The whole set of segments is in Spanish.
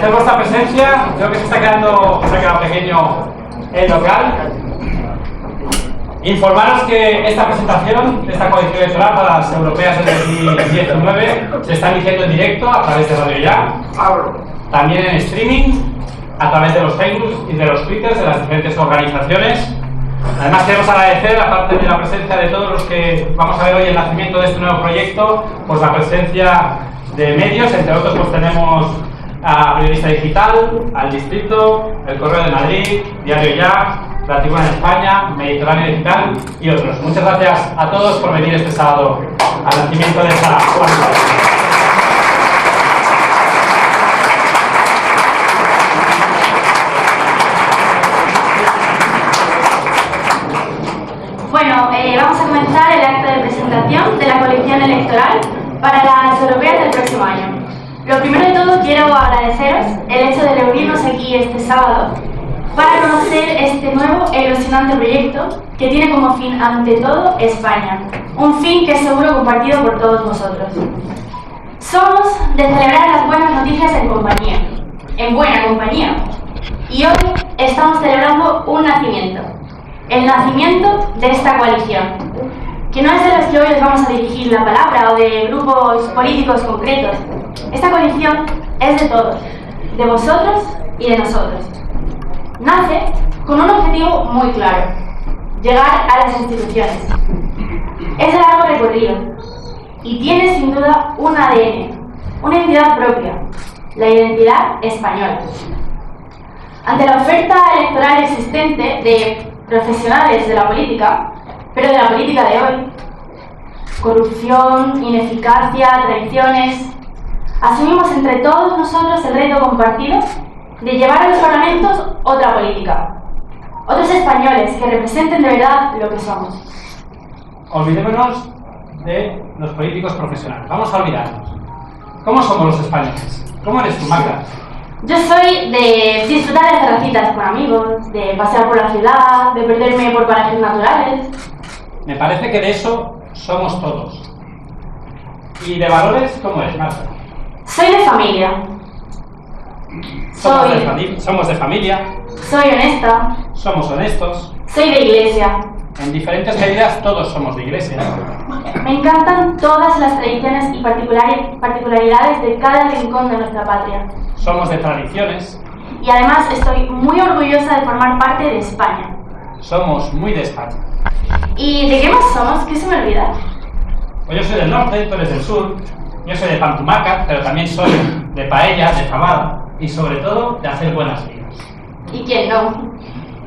agradecer vuestra presencia. Creo que se ha quedado pequeño el local. Informaros que esta presentación, esta coalición electoral para las europeas del 2019, se está emitiendo en directo a través de Radio Ya, también en streaming, a través de los Facebook y de los Twitters de las diferentes organizaciones. Además queremos agradecer, aparte de la presencia de todos los que vamos a ver hoy el nacimiento de este nuevo proyecto, pues la presencia de medios, entre otros pues tenemos a Periodista Digital, Al Distrito, El Correo de Madrid, Diario Ya, La Tribuna en España, Mediterráneo Digital y otros. Muchas gracias a todos por venir este sábado al nacimiento de esta coalición. Bueno, vamos a comenzar el acto de presentación de la coalición electoral para las europeas del próximo año. Lo primero de todo, quiero agradeceros el hecho de reunirnos aquí este sábado para conocer este nuevo e ilusionante proyecto que tiene como fin, ante todo, España. Un fin que es seguro compartido por todos vosotros. Somos de celebrar las buenas noticias en buena compañía. Y hoy estamos celebrando un nacimiento. El nacimiento de esta coalición, que no es de los que hoy les vamos a dirigir la palabra o de grupos políticos concretos. Esta coalición es de todos, de vosotros y de nosotros. Nace con un objetivo muy claro: llegar a las instituciones. Es de largo recorrido y tiene sin duda un ADN, una identidad propia, la identidad española. Ante la oferta electoral existente de profesionales de la política, pero de la política de hoy, corrupción, ineficacia, traiciones, asumimos entre todos nosotros el reto compartido de llevar a los parlamentos otra política, otros españoles que representen de verdad lo que somos. Olvidémonos de los políticos profesionales, vamos a olvidarnos. ¿Cómo somos los españoles? ¿Cómo eres tú, Magda? Yo soy de disfrutar de terracitas con amigos, de pasear por la ciudad, de perderme por parajes naturales. Me parece que de eso somos todos. ¿Y de valores cómo eres, Marta? Soy de familia. Somos de familia. Soy honesta. Somos honestos. Soy de iglesia. En diferentes medidas todos somos de iglesia. Me encantan todas las tradiciones y particularidades de cada rincón de nuestra patria. Somos de tradiciones. Y además estoy muy orgullosa de formar parte de España. Somos muy de España. ¿Y de qué más somos? ¿Qué se me olvida? Pues yo soy del norte, tú eres del sur. Yo soy de Pantumaca, pero también soy de paella, de fabada y sobre todo de hacer buenas vidas. ¿Y quién no?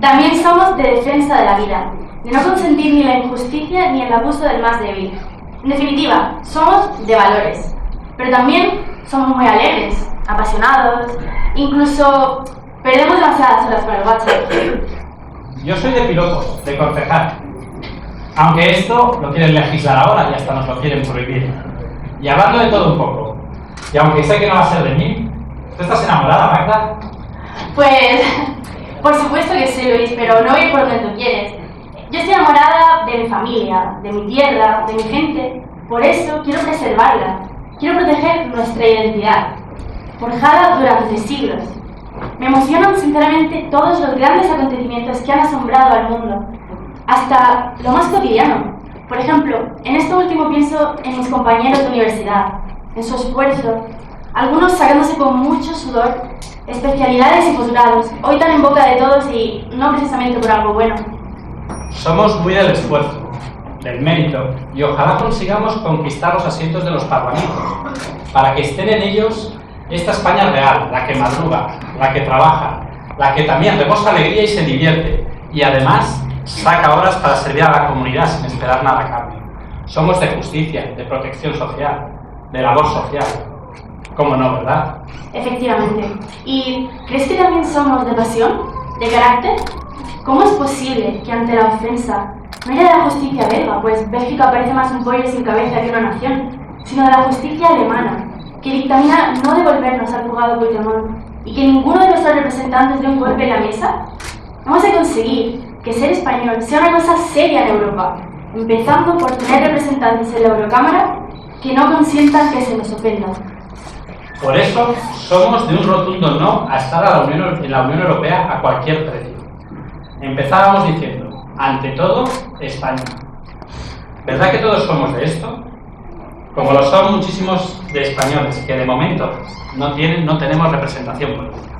También somos de defensa de la vida, de no consentir ni la injusticia ni el abuso del más débil. En definitiva, somos de valores, pero también somos muy alegres, apasionados, incluso perdemos demasiadas horas con el WhatsApp. Yo soy de piloto, de cortejar. Aunque esto lo quieren legislar ahora y hasta nos lo quieren prohibir. Y hablando de todo un poco, y aunque sé que no va a ser de mí, ¿tú estás enamorada, Magda? Pues, por supuesto que sí, Luis, pero no voy por donde tú quieres. Yo estoy enamorada de mi familia, de mi tierra, de mi gente. Por eso quiero preservarla. Quiero proteger nuestra identidad, forjada durante siglos. Me emocionan sinceramente todos los grandes acontecimientos que han asombrado al mundo, hasta lo más cotidiano. Por ejemplo, en esto último pienso en mis compañeros de universidad, en su esfuerzo, algunos sacándose con mucho sudor especialidades y posgrados, hoy tan en boca de todos y no precisamente por algo bueno. Somos muy del esfuerzo, del mérito, y ojalá consigamos conquistar los asientos de los parlamentos, para que estén en ellos esta España real, la que madruga, la que trabaja, la que también rebosa alegría y se divierte, y además saca horas para servir a la comunidad sin esperar nada a cambio. Somos de justicia, de protección social, de labor social. ¿Cómo no, verdad? Efectivamente. ¿Y crees que también somos de pasión? ¿De carácter? ¿Cómo es posible que ante la ofensa no haya de la justicia belga, pues Bélgica parece más un pollo sin cabeza que una nación, sino de la justicia alemana, que dictamina no devolvernos al juzgado Puigdemont, y que ninguno de nuestros representantes dé un golpe en la mesa? Vamos a conseguir que ser español sea una cosa seria en Europa, empezando por tener representantes en la Eurocámara que no consientan que se nos ofenda. Por eso somos de un rotundo no a estar en la Unión Europea a cualquier precio. Empezábamos diciendo, ante todo, España. ¿Verdad que todos somos de esto? Como lo son muchísimos de españoles que de momento no tenemos representación política.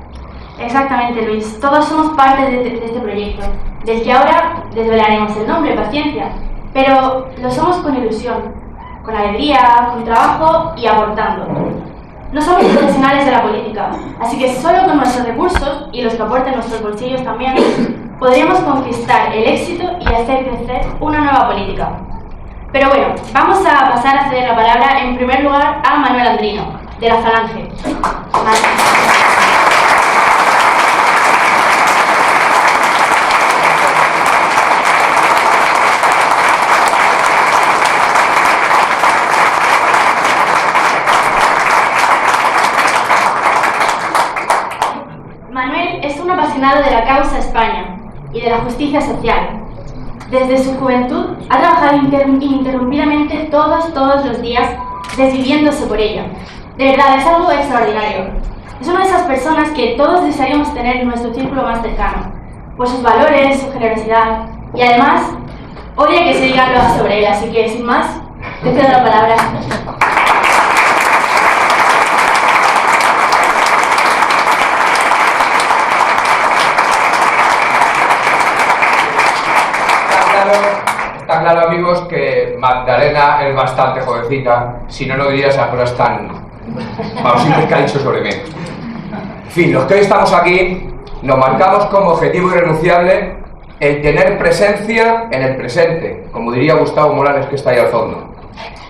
Exactamente, Luis. Todos somos parte de este proyecto, del que ahora desvelaremos el nombre, paciencia. Pero lo somos con ilusión, con alegría, con trabajo y aportando. No somos profesionales de la política, así que solo con nuestros recursos, y los que aporten nuestros bolsillos también, podríamos conquistar el éxito y hacer crecer una nueva política. Pero bueno, vamos a pasar a ceder la palabra en primer lugar a Manuel Andrino, de la Falange. Manuel es un apasionado de la causa España y de la justicia social. Desde su juventud ha trabajado ininterrumpidamente todos los días, desviviéndose por ella. De verdad, es algo extraordinario. Es una de esas personas que todos desearíamos tener en nuestro círculo más cercano, por sus valores, su generosidad, y además, odia que se diga algo sobre él, así que sin más, te cedo la palabra. Está claro, amigos, que Magdalena es bastante jovencita, si no, no diría esas cosas tan malusitas que ha dicho sobre mí. En fin, los que hoy estamos aquí nos marcamos como objetivo irrenunciable el tener presencia en el presente, como diría Gustavo Morales, que está ahí al fondo.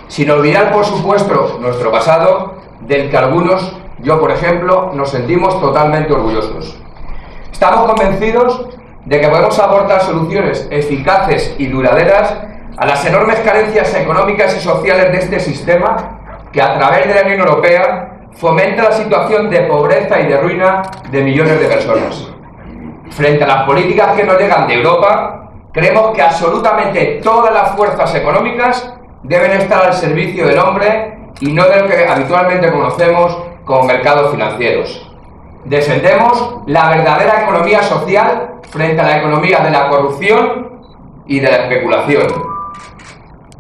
Sin olvidar, por supuesto, nuestro pasado, del que algunos, yo por ejemplo, nos sentimos totalmente orgullosos. Estamos convencidos de que podemos aportar soluciones eficaces y duraderas a las enormes carencias económicas y sociales de este sistema que a través de la Unión Europea fomenta la situación de pobreza y de ruina de millones de personas. Frente a las políticas que nos llegan de Europa, creemos que absolutamente todas las fuerzas económicas deben estar al servicio del hombre y no de lo que habitualmente conocemos como mercados financieros. Defendemos la verdadera economía social frente a la economía de la corrupción y de la especulación.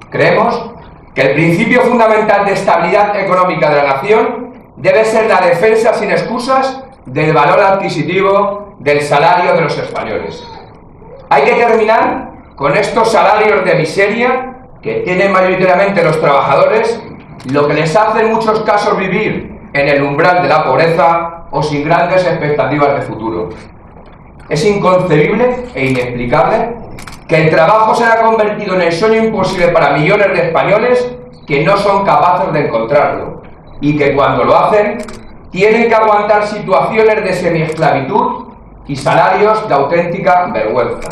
Creemos que el principio fundamental de estabilidad económica de la nación debe ser la defensa sin excusas del valor adquisitivo del salario de los españoles. Hay que terminar con estos salarios de miseria que tienen mayoritariamente los trabajadores, lo que les hace en muchos casos vivir en el umbral de la pobreza o sin grandes expectativas de futuro. Es inconcebible e inexplicable que el trabajo se haya convertido en el sueño imposible para millones de españoles que no son capaces de encontrarlo y que cuando lo hacen tienen que aguantar situaciones de semiesclavitud y salarios de auténtica vergüenza.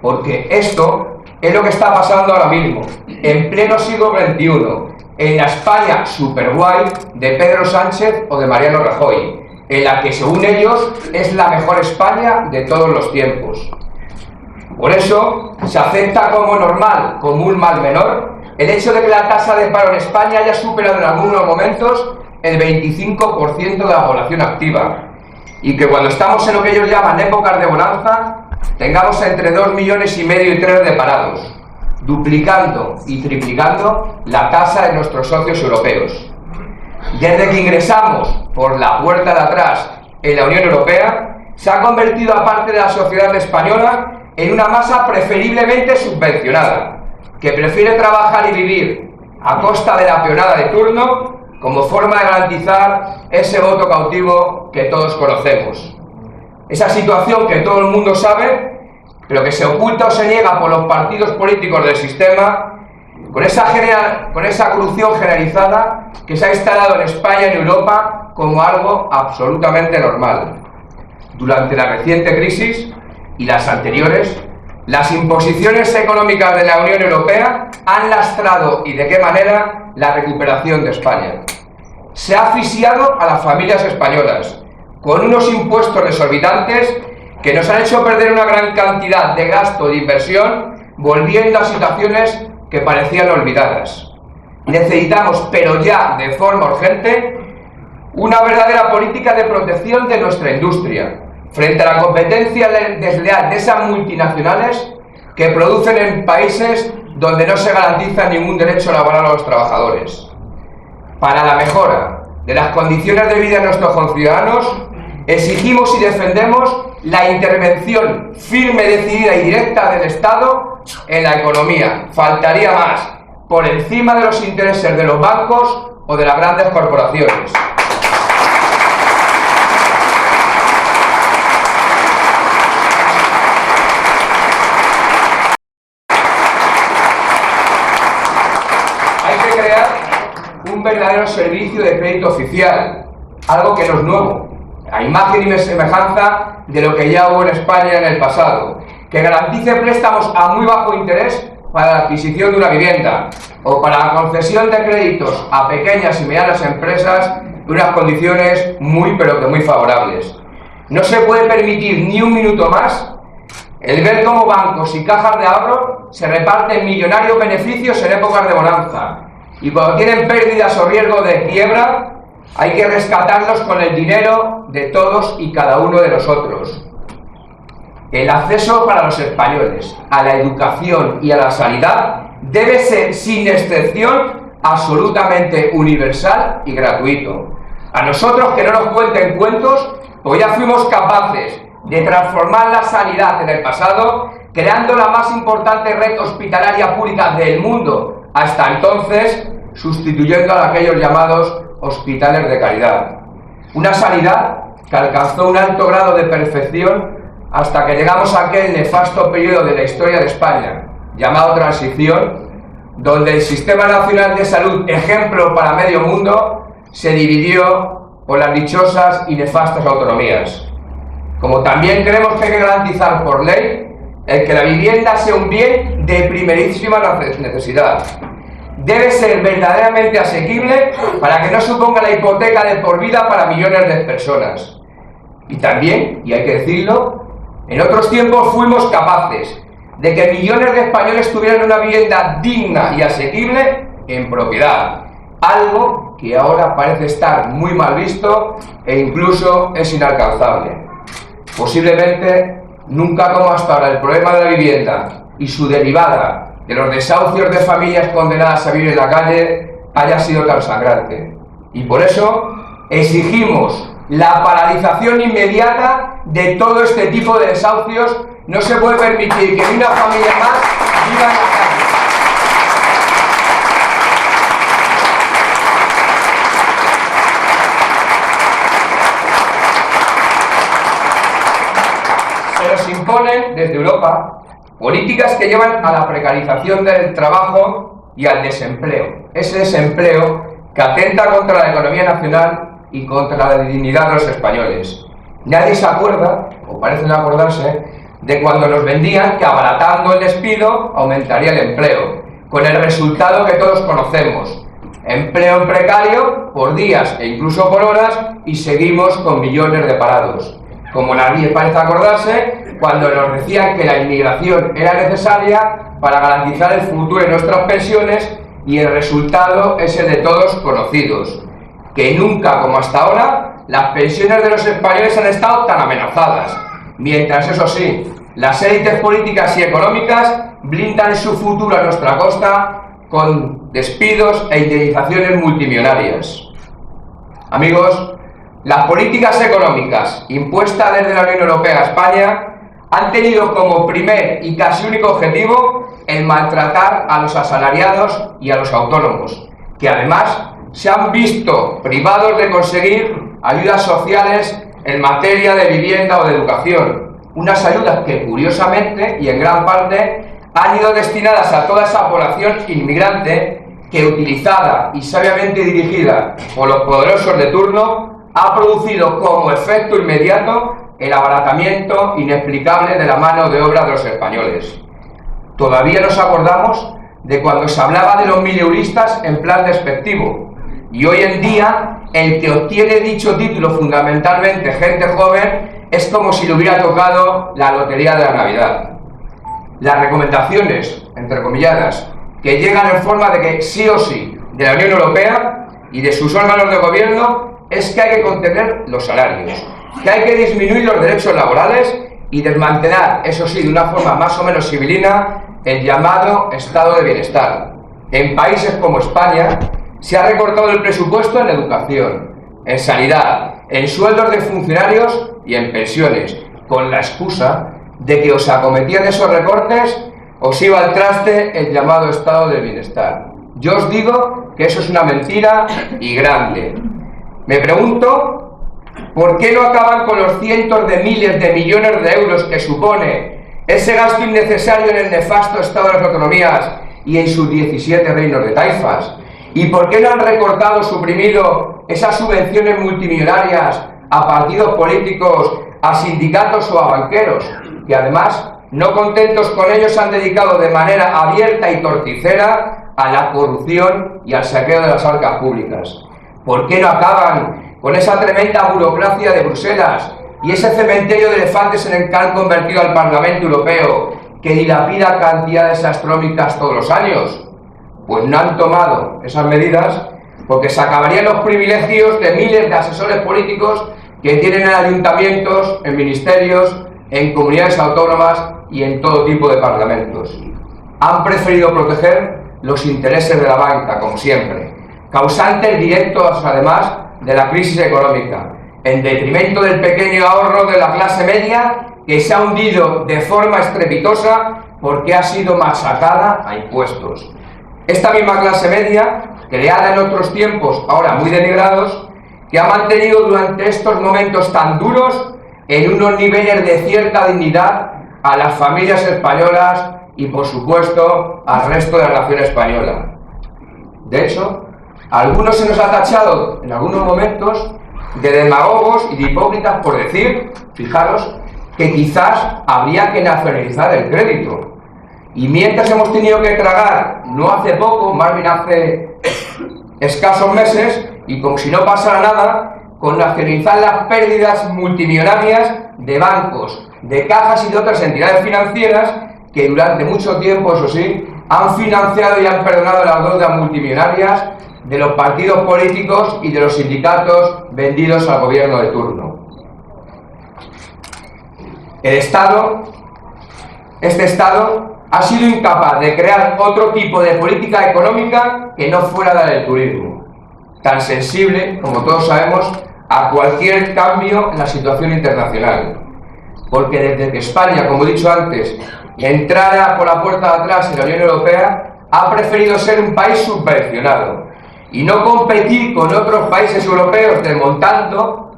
Porque esto es lo que está pasando ahora mismo, en pleno siglo XXI, en la España superguay de Pedro Sánchez o de Mariano Rajoy, en la que según ellos es la mejor España de todos los tiempos. Por eso se acepta como normal, como un mal menor, el hecho de que la tasa de paro en España haya superado en algunos momentos el 25% de la población activa y que cuando estamos en lo que ellos llaman épocas de bonanza tengamos entre 2,5 millones y 3 de parados, duplicando y triplicando la tasa de nuestros socios europeos. Desde que ingresamos por la puerta de atrás en la Unión Europea, se ha convertido a parte de la sociedad española en una masa preferiblemente subvencionada, que prefiere trabajar y vivir a costa de la peonada de turno como forma de garantizar ese voto cautivo que todos conocemos. Esa situación que todo el mundo sabe, pero que se oculta o se niega por los partidos políticos del sistema, con esa corrupción generalizada que se ha instalado en España y en Europa como algo absolutamente normal. Durante la reciente crisis y las anteriores, las imposiciones económicas de la Unión Europea han lastrado, y de qué manera, la recuperación de España. Se ha asfixiado a las familias españolas con unos impuestos desorbitantes que nos han hecho perder una gran cantidad de gasto de inversión, volviendo a situaciones que parecían olvidadas. Necesitamos, pero ya de forma urgente, una verdadera política de protección de nuestra industria, frente a la competencia desleal de esas multinacionales que producen en países donde no se garantiza ningún derecho laboral a los trabajadores. Para la mejora de las condiciones de vida de nuestros conciudadanos, exigimos y defendemos la intervención firme, decidida y directa del Estado en la economía. Faltaría más, por encima de los intereses de los bancos o de las grandes corporaciones. Hay que crear un verdadero servicio de crédito oficial, algo que no es nuevo, a imagen y semejanza de lo que ya hubo en España en el pasado, que garantice préstamos a muy bajo interés para la adquisición de una vivienda o para la concesión de créditos a pequeñas y medianas empresas de unas condiciones muy pero que muy favorables. No se puede permitir ni un minuto más el ver cómo bancos y cajas de ahorro se reparten millonarios beneficios en épocas de bonanza y cuando tienen pérdidas o riesgo de quiebra hay que rescatarlos con el dinero de todos y cada uno de nosotros. El acceso para los españoles a la educación y a la sanidad debe ser, sin excepción, absolutamente universal y gratuito. A nosotros que no nos cuenten cuentos, pues ya fuimos capaces de transformar la sanidad en el pasado, creando la más importante red hospitalaria pública del mundo hasta entonces, sustituyendo a aquellos llamados hospitales de caridad. Una sanidad que alcanzó un alto grado de perfección hasta que llegamos a aquel nefasto periodo de la historia de España, llamado transición, donde el Sistema Nacional de Salud, ejemplo para medio mundo, se dividió por las dichosas y nefastas autonomías. Como también creemos que hay que garantizar por ley el que la vivienda sea un bien de primerísima necesidad. Debe ser verdaderamente asequible para que no suponga la hipoteca de por vida para millones de personas. Y también, y hay que decirlo, en otros tiempos fuimos capaces de que millones de españoles tuvieran una vivienda digna y asequible en propiedad, algo que ahora parece estar muy mal visto e incluso es inalcanzable. Posiblemente nunca como hasta ahora el problema de la vivienda y su derivada de los desahucios de familias condenadas a vivir en la calle haya sido tan sangrante. Y por eso exigimos la paralización inmediata de todo este tipo de desahucios. No se puede permitir que ni una familia más viva en la calle. Se nos imponen desde Europa políticas que llevan a la precarización del trabajo y al desempleo. Ese desempleo que atenta contra la economía nacional y contra la dignidad de los españoles. Nadie se acuerda, o parece no acordarse, de cuando nos vendían que abaratando el despido aumentaría el empleo, con el resultado que todos conocemos. Empleo en precario por días e incluso por horas y seguimos con millones de parados. Como nadie parece acordarse cuando nos decían que la inmigración era necesaria para garantizar el futuro de nuestras pensiones y el resultado es el de todos conocidos. Que nunca como hasta ahora las pensiones de los españoles han estado tan amenazadas, mientras eso sí, las élites políticas y económicas blindan su futuro a nuestra costa con despidos e indemnizaciones multimillonarias. Amigos, las políticas económicas impuestas desde la Unión Europea a España han tenido como primer y casi único objetivo el maltratar a los asalariados y a los autónomos, que además se han visto privados de conseguir ayudas sociales en materia de vivienda o de educación. Unas ayudas que, curiosamente y en gran parte, han ido destinadas a toda esa población inmigrante que, utilizada y sabiamente dirigida por los poderosos de turno, ha producido como efecto inmediato el abaratamiento inexplicable de la mano de obra de los españoles. Todavía nos acordamos de cuando se hablaba de los mileuristas en plan despectivo. Y hoy en día, el que obtiene dicho título, fundamentalmente gente joven, es como si le hubiera tocado la lotería de la Navidad. Las recomendaciones, entrecomilladas, que llegan en forma de que sí o sí de la Unión Europea y de sus órganos de gobierno, es que hay que contener los salarios, que hay que disminuir los derechos laborales y desmantelar, eso sí, de una forma más o menos civilina, el llamado estado de bienestar. En países como España se ha recortado el presupuesto en educación, en sanidad, en sueldos de funcionarios y en pensiones, con la excusa de que os acometían esos recortes, os iba al traste el llamado estado del bienestar. Yo os digo que eso es una mentira y grande. Me pregunto, ¿por qué no acaban con los cientos de miles de millones de euros que supone ese gasto innecesario en el nefasto estado de las autonomías y en sus 17 reinos de taifas? ¿Y por qué no han recortado o suprimido esas subvenciones multimillonarias a partidos políticos, a sindicatos o a banqueros, que además, no contentos con ellos, han dedicado de manera abierta y torticera a la corrupción y al saqueo de las arcas públicas? ¿Por qué no acaban con esa tremenda burocracia de Bruselas y ese cementerio de elefantes en el que han convertido al Parlamento Europeo, que dilapida cantidades astronómicas todos los años? Pues no han tomado esas medidas porque se acabarían los privilegios de miles de asesores políticos que tienen en ayuntamientos, en ministerios, en comunidades autónomas y en todo tipo de parlamentos. Han preferido proteger los intereses de la banca, como siempre, causantes directos además de la crisis económica, en detrimento del pequeño ahorro de la clase media, que se ha hundido de forma estrepitosa porque ha sido machacada a impuestos. Esta misma clase media, creada en otros tiempos, ahora muy denigrados, que ha mantenido durante estos momentos tan duros en unos niveles de cierta dignidad a las familias españolas y, por supuesto, al resto de la nación española. De hecho, a algunos se nos ha tachado en algunos momentos de demagogos y de hipócritas por decir, fijaros, que quizás habría que nacionalizar el crédito. Y mientras hemos tenido que tragar, no hace poco, más bien hace escasos meses, y como si no pasara nada, con nacionalizar las pérdidas multimillonarias de bancos, de cajas y de otras entidades financieras que durante mucho tiempo, eso sí, han financiado y han perdonado las deudas multimillonarias de los partidos políticos y de los sindicatos vendidos al gobierno de turno. Este Estado ha sido incapaz de crear otro tipo de política económica que no fuera la del turismo, tan sensible, como todos sabemos, a cualquier cambio en la situación internacional. Porque desde que España, como he dicho antes, entrara por la puerta de atrás en la Unión Europea, ha preferido ser un país subvencionado y no competir con otros países europeos desmontando,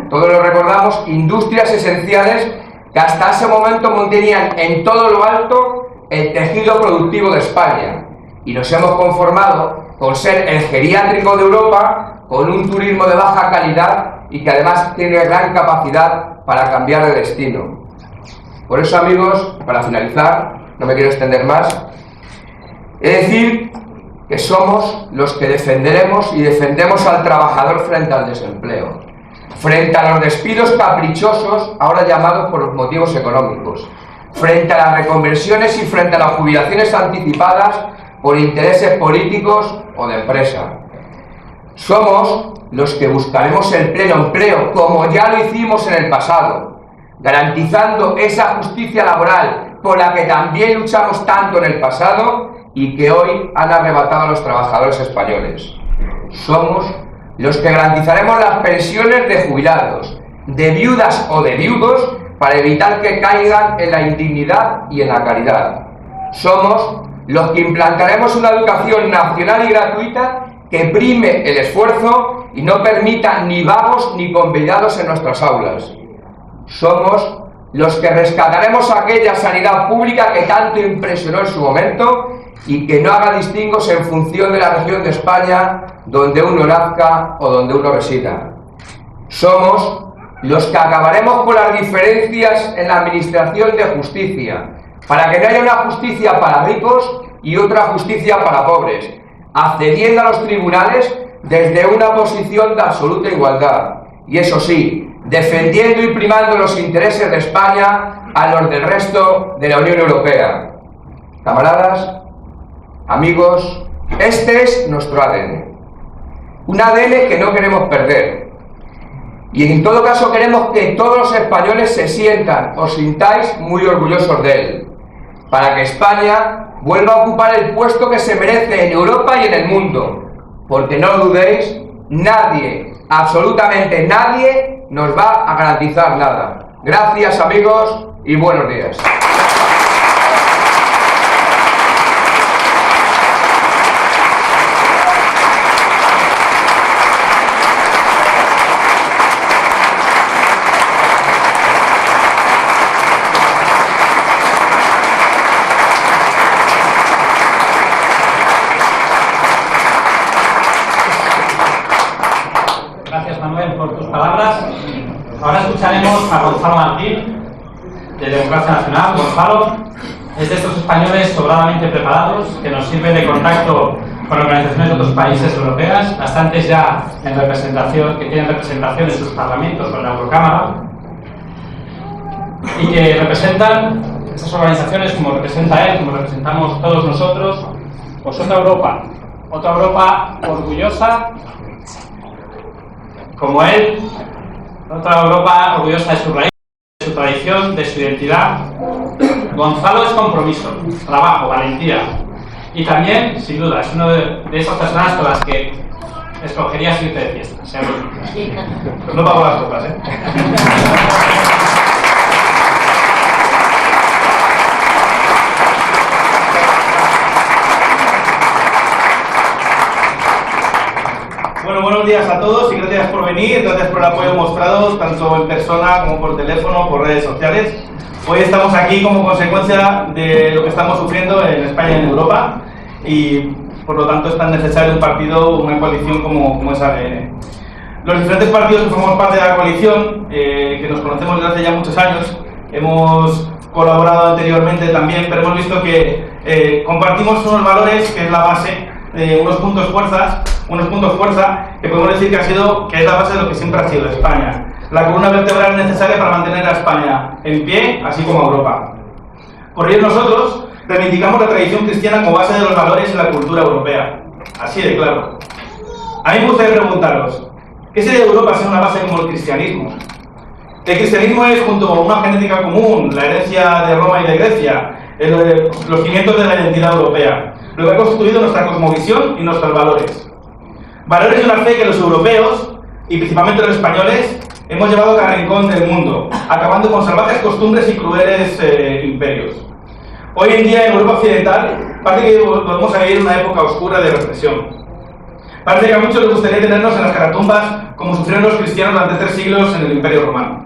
todos lo recordamos, industrias esenciales que hasta ese momento mantenían en todo lo alto el tejido productivo de España. Y nos hemos conformado con ser el geriátrico de Europa, con un turismo de baja calidad y que además tiene gran capacidad para cambiar de destino. Por eso, amigos, para finalizar, no me quiero extender más, es decir que somos los que defenderemos y defendemos al trabajador frente al desempleo, frente a los despidos caprichosos, ahora llamados por los motivos económicos, frente a las reconversiones y frente a las jubilaciones anticipadas por intereses políticos o de empresa. Somos los que buscaremos el pleno empleo, como ya lo hicimos en el pasado, garantizando esa justicia laboral por la que también luchamos tanto en el pasado y que hoy han arrebatado a los trabajadores españoles. Somos los que garantizaremos las pensiones de jubilados, de viudas o de viudos, para evitar que caigan en la indignidad y en la caridad. Somos los que implantaremos una educación nacional y gratuita que prime el esfuerzo y no permita ni vagos ni convidados en nuestras aulas. Somos los que rescataremos aquella sanidad pública que tanto impresionó en su momento y que no haga distingos en función de la región de España donde uno nazca o donde uno resida. Somos los que acabaremos con las diferencias en la administración de justicia, para que no haya una justicia para ricos y otra justicia para pobres, accediendo a los tribunales desde una posición de absoluta igualdad. Y eso sí, defendiendo y primando los intereses de España a los del resto de la Unión Europea. Camaradas, amigos, este es nuestro ADN. Un ADN que no queremos perder, Y en todo caso queremos que todos los españoles se sientan, os sintáis muy orgullosos de él, para que España vuelva a ocupar el puesto que se merece en Europa y en el mundo, porque no dudéis, nadie, absolutamente nadie, nos va a garantizar nada. Gracias, amigos, y buenos días. Gracias, Manuel, por tus palabras. Ahora escucharemos a Gonzalo Martín, de Democracia Nacional. Gonzalo es de estos españoles sobradamente preparados que nos sirven de contacto con organizaciones de otros países europeas, bastantes ya en representación, que tienen representación en sus parlamentos o en la Eurocámara, y que representan estas organizaciones, como representa él, como representamos todos nosotros, pues otra Europa orgullosa como él, otra Europa orgullosa de su raíz, de su tradición, de su identidad. Gonzalo es compromiso, trabajo, valentía, y también, sin duda, es una de esas personas con las que escogerías irte de fiesta, seguro. No pago las copas, ¿eh? Bueno, buenos días a todos y gracias por venir, gracias por el apoyo mostrado, tanto en persona como por teléfono, por redes sociales. Hoy estamos aquí como consecuencia de lo que estamos sufriendo en España y en Europa y por lo tanto es tan necesario un partido, una coalición como es ADN. Los diferentes partidos que formamos parte de la coalición, que nos conocemos desde hace ya muchos años, hemos colaborado anteriormente también, pero hemos visto que compartimos unos valores que es la base de unos puntos fuerza que podemos decir que es la base de lo que siempre ha sido España. La columna vertebral necesaria para mantener a España en pie, así como a Europa. Por ello nosotros reivindicamos la tradición cristiana como base de los valores en la cultura europea. Así de claro. A mí me gustaría preguntaros, ¿qué sería de Europa sin una base como el cristianismo? El cristianismo es, junto a una genética común, la herencia de Roma y de Grecia, los cimientos de la identidad europea, lo que ha constituido nuestra cosmovisión y nuestros valores. Valores de una fe que los europeos, y principalmente los españoles, hemos llevado a cada rincón del mundo, acabando con salvajes costumbres y crueles imperios. Hoy en día en Europa Occidental parece que podemos vivir una época oscura de represión. Parece que a muchos les gustaría tenernos en las caratumbas como sufrieron los cristianos durante 3 siglos en el Imperio Romano.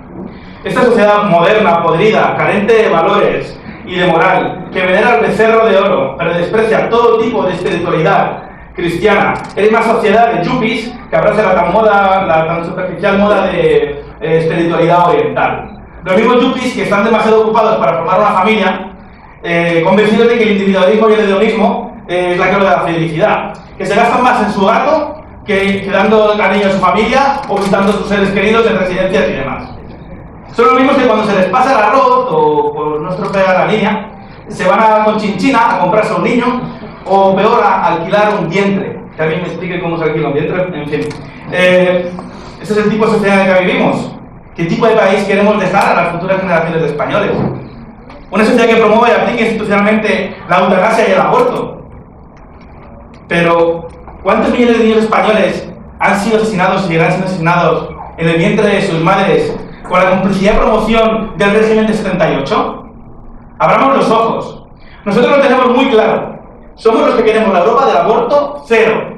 Esta sociedad moderna, podrida, carente de valores y de moral, que venera al becerro de oro, pero desprecia todo tipo de espiritualidad cristiana, es una sociedad de yuppies que abraza la tan superficial moda de espiritualidad oriental. Los mismos yuppies que están demasiado ocupados para formar una familia, convencidos de que el individualismo y el hedonismo es la clave de la felicidad, que se gastan más en su gato que dando cariño a su familia o visitando a sus seres queridos en residencias y demás. Son los mismos que cuando se les pasa el arroz o por no estropear la línea, se van a Conchinchina a comprarse un niño o peor, a alquilar un vientre. Que alguien me explique cómo se alquila un vientre, en fin. Ese es el tipo de sociedad en la que vivimos. ¿Qué tipo de país queremos dejar a las futuras generaciones de españoles? Una sociedad que promueve y aplica institucionalmente la eutanasia y el aborto. Pero, ¿cuántos millones de niños españoles han sido asesinados y seguirán siendo asesinados en el vientre de sus madres con la complicidad y promoción del régimen de 78? Abramos los ojos. Nosotros lo tenemos muy claro. Somos los que queremos la Europa del aborto cero.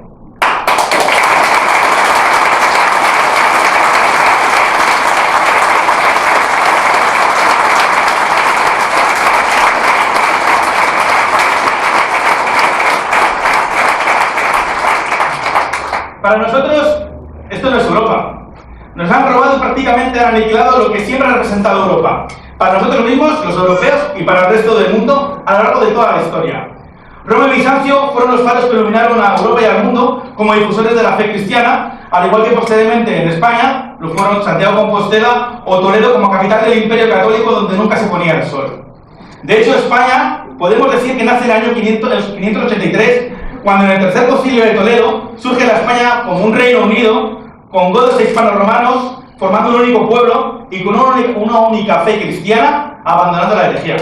Para nosotros, esto no es Europa. Nos han robado y prácticamente han aniquilado lo que siempre ha representado Europa. Para nosotros mismos, los europeos, y para el resto del mundo, a lo largo de toda la historia. Roma y Bizancio fueron los faros que iluminaron a Europa y al mundo como difusores de la fe cristiana, al igual que posteriormente en España lo fueron Santiago de Compostela o Toledo como capital del Imperio Católico, donde nunca se ponía el sol. De hecho, España, podemos decir que nace en el año 583, cuando en el tercer concilio de Toledo surge la España como un reino unido, con godos hispano-romanos, formando un único pueblo y con una única fe cristiana, abandonando la herejía.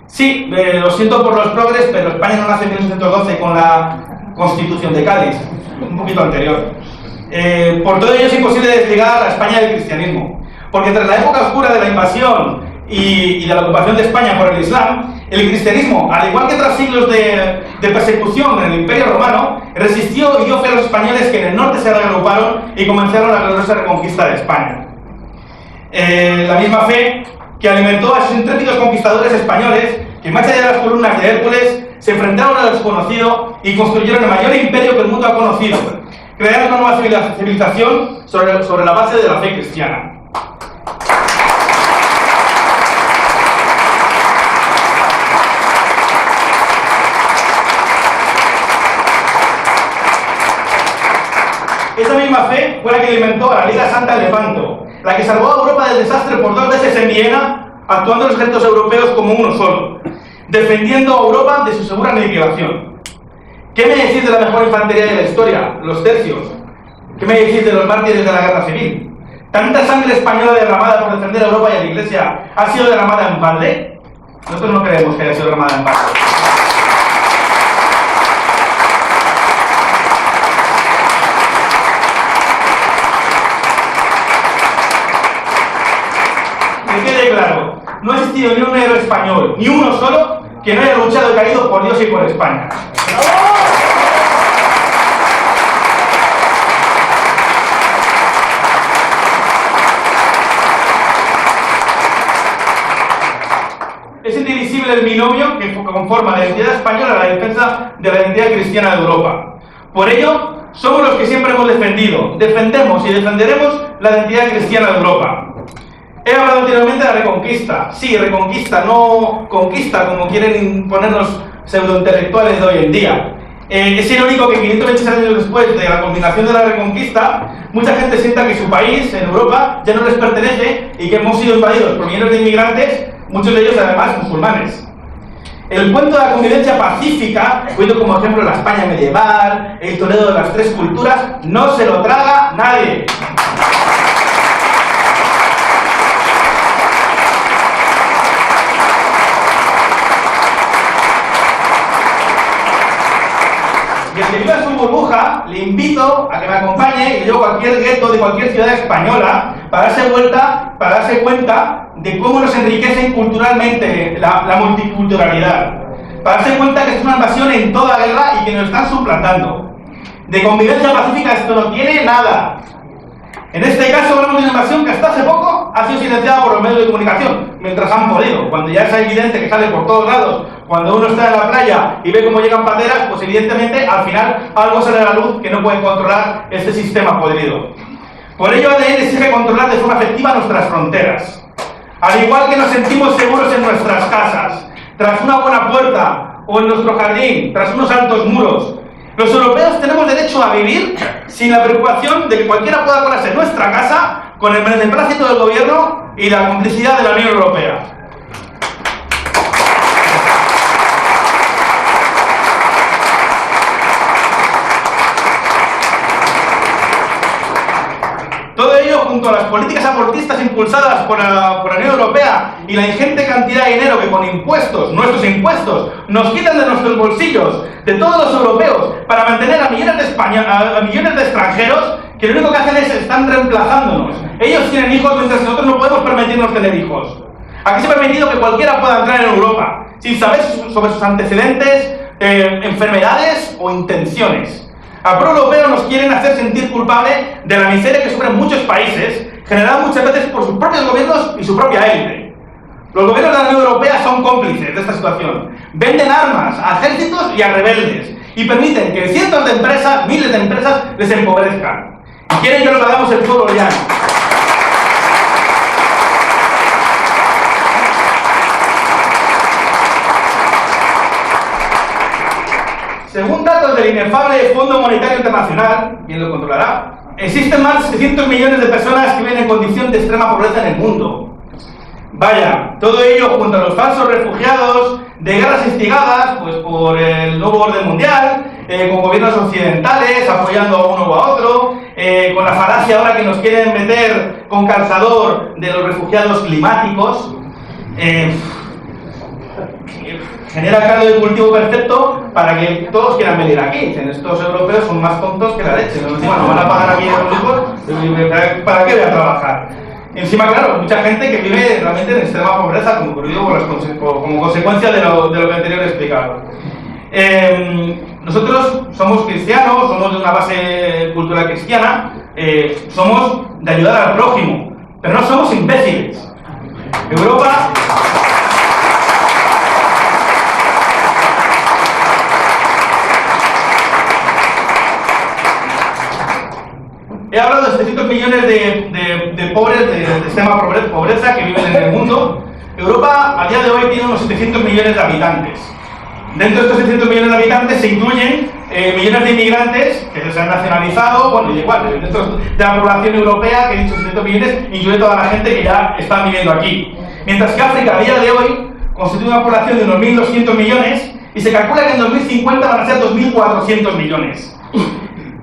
Sí, lo siento por los progres, pero España no nace en 1812 con la Constitución de Cádiz, un poquito anterior. Por todo ello es imposible desligar a España del cristianismo, porque tras la época oscura de la invasión y de la ocupación de España por el Islam, el cristianismo, al igual que tras siglos de persecución en el Imperio Romano, resistió y dio fe a los españoles que en el norte se reagruparon y comenzaron la gloriosa reconquista de España. La misma fe que alimentó a esos intrépidos conquistadores españoles que, más allá de las columnas de Hércules, se enfrentaron a lo desconocido y construyeron el mayor imperio que el mundo ha conocido, creando una nueva civilización sobre la base de la fe cristiana. Esa misma fe fue la que alimentó a la Liga Santa de Lepanto, la que salvó a Europa del desastre por 2 veces en Viena, actuando los ejércitos europeos como uno solo, defendiendo a Europa de su segura aniquilación. ¿Qué me decís de la mejor infantería de la historia? Los tercios. ¿Qué me decís de los mártires de la guerra civil? ¿Tanta sangre española derramada por defender a Europa y a la Iglesia ha sido derramada en balde? Nosotros no creemos que haya sido derramada en balde. Que quede claro, no ha existido ni un héroe español, ni uno solo, que no haya luchado y caído por Dios y por España. Es indivisible el binomio que conforma la identidad española a la defensa de la identidad cristiana de Europa. Por ello, somos los que siempre hemos defendido, defendemos y defenderemos la identidad cristiana de Europa. He hablado anteriormente de la Reconquista. Sí, Reconquista, no conquista, como quieren ponernos pseudointelectuales de hoy en día. Es irónico que 526 años después de la culminación de la Reconquista, mucha gente sienta que su país, en Europa, ya no les pertenece y que hemos sido invadidos por millones de inmigrantes, muchos de ellos además musulmanes. El cuento de la convivencia pacífica, cuento como ejemplo la España medieval, el Toledo de las 3 culturas, no se lo traga nadie. Y el que viva en su burbuja, le invito a que me acompañe y le llevo a cualquier gueto de cualquier ciudad española para darse cuenta de cómo nos enriquecen culturalmente la multiculturalidad. Para darse cuenta que es una invasión en toda guerra y que nos están suplantando. De convivencia pacífica esto no tiene nada. En este caso hablamos de una invasión que hasta hace poco ha sido silenciada por los medios de comunicación, mientras han podido. Cuando ya es evidente que sale por todos lados, cuando uno está en la playa y ve cómo llegan pateras, pues evidentemente al final algo sale a la luz que no puede controlar este sistema podrido. Por ello ADN exige controlar de forma efectiva nuestras fronteras. Al igual que nos sentimos seguros en nuestras casas, tras una buena puerta o en nuestro jardín, tras unos altos muros, los europeos tenemos derecho a vivir sin la preocupación de que cualquiera pueda colarse en nuestra casa con el beneplácito del gobierno y la complicidad de la Unión Europea. Todo ello junto a las políticas abortistas impulsadas por la Unión Europea y la ingente cantidad de dinero que con impuestos, nuestros impuestos, nos quitan de nuestros bolsillos, de todos los europeos, para mantener a millones de extranjeros que lo único que hacen es están reemplazándonos. Ellos tienen hijos mientras que nosotros no podemos permitirnos tener hijos. Aquí se ha permitido que cualquiera pueda entrar en Europa sin saber sobre sus antecedentes, enfermedades o intenciones. Al pueblo europeo nos quieren hacer sentir culpable de la miseria que sufren muchos países, generada muchas veces por sus propios gobiernos y su propia élite. Los gobiernos de la Unión Europea son cómplices de esta situación. Venden armas a ejércitos y a rebeldes y permiten que cientos de empresas, miles de empresas, les empobrezcan. Y quieren que nos hagamos el pueblo llano. Según datos del inefable Fondo Monetario Internacional, bien lo controlará, existen más de 700 millones de personas que viven en condición de extrema pobreza en el mundo. Vaya, todo ello junto a los falsos refugiados de guerras instigadas pues, por el nuevo orden mundial, con gobiernos occidentales apoyando a uno o a otro, con la falacia ahora que nos quieren meter con calzador de los refugiados climáticos, genera caldo de cultivo perfecto para que todos quieran venir aquí. Dicen, estos europeos son más tontos que la leche, ¿no? Encima nos van a pagar aquí a los hijos, ¿para qué voy a trabajar? Encima, claro, mucha gente que vive realmente en extrema pobreza, como como consecuencia de lo que anterior he explicado. Nosotros somos cristianos, somos de una base cultural cristiana, somos de ayudar al prójimo, pero no somos imbéciles. Europa... He hablado de 700 millones de pobres, de extrema pobreza que viven en el mundo. Europa a día de hoy tiene unos 700 millones de habitantes. Dentro de estos 700 millones de habitantes se incluyen millones de inmigrantes que se han nacionalizado, bueno, y igual, dentro de la población europea, que he dicho 700 millones, incluye toda la gente que ya está viviendo aquí. Mientras que África a día de hoy constituye una población de unos 1.200 millones y se calcula que en 2050 van a ser 2.400 millones.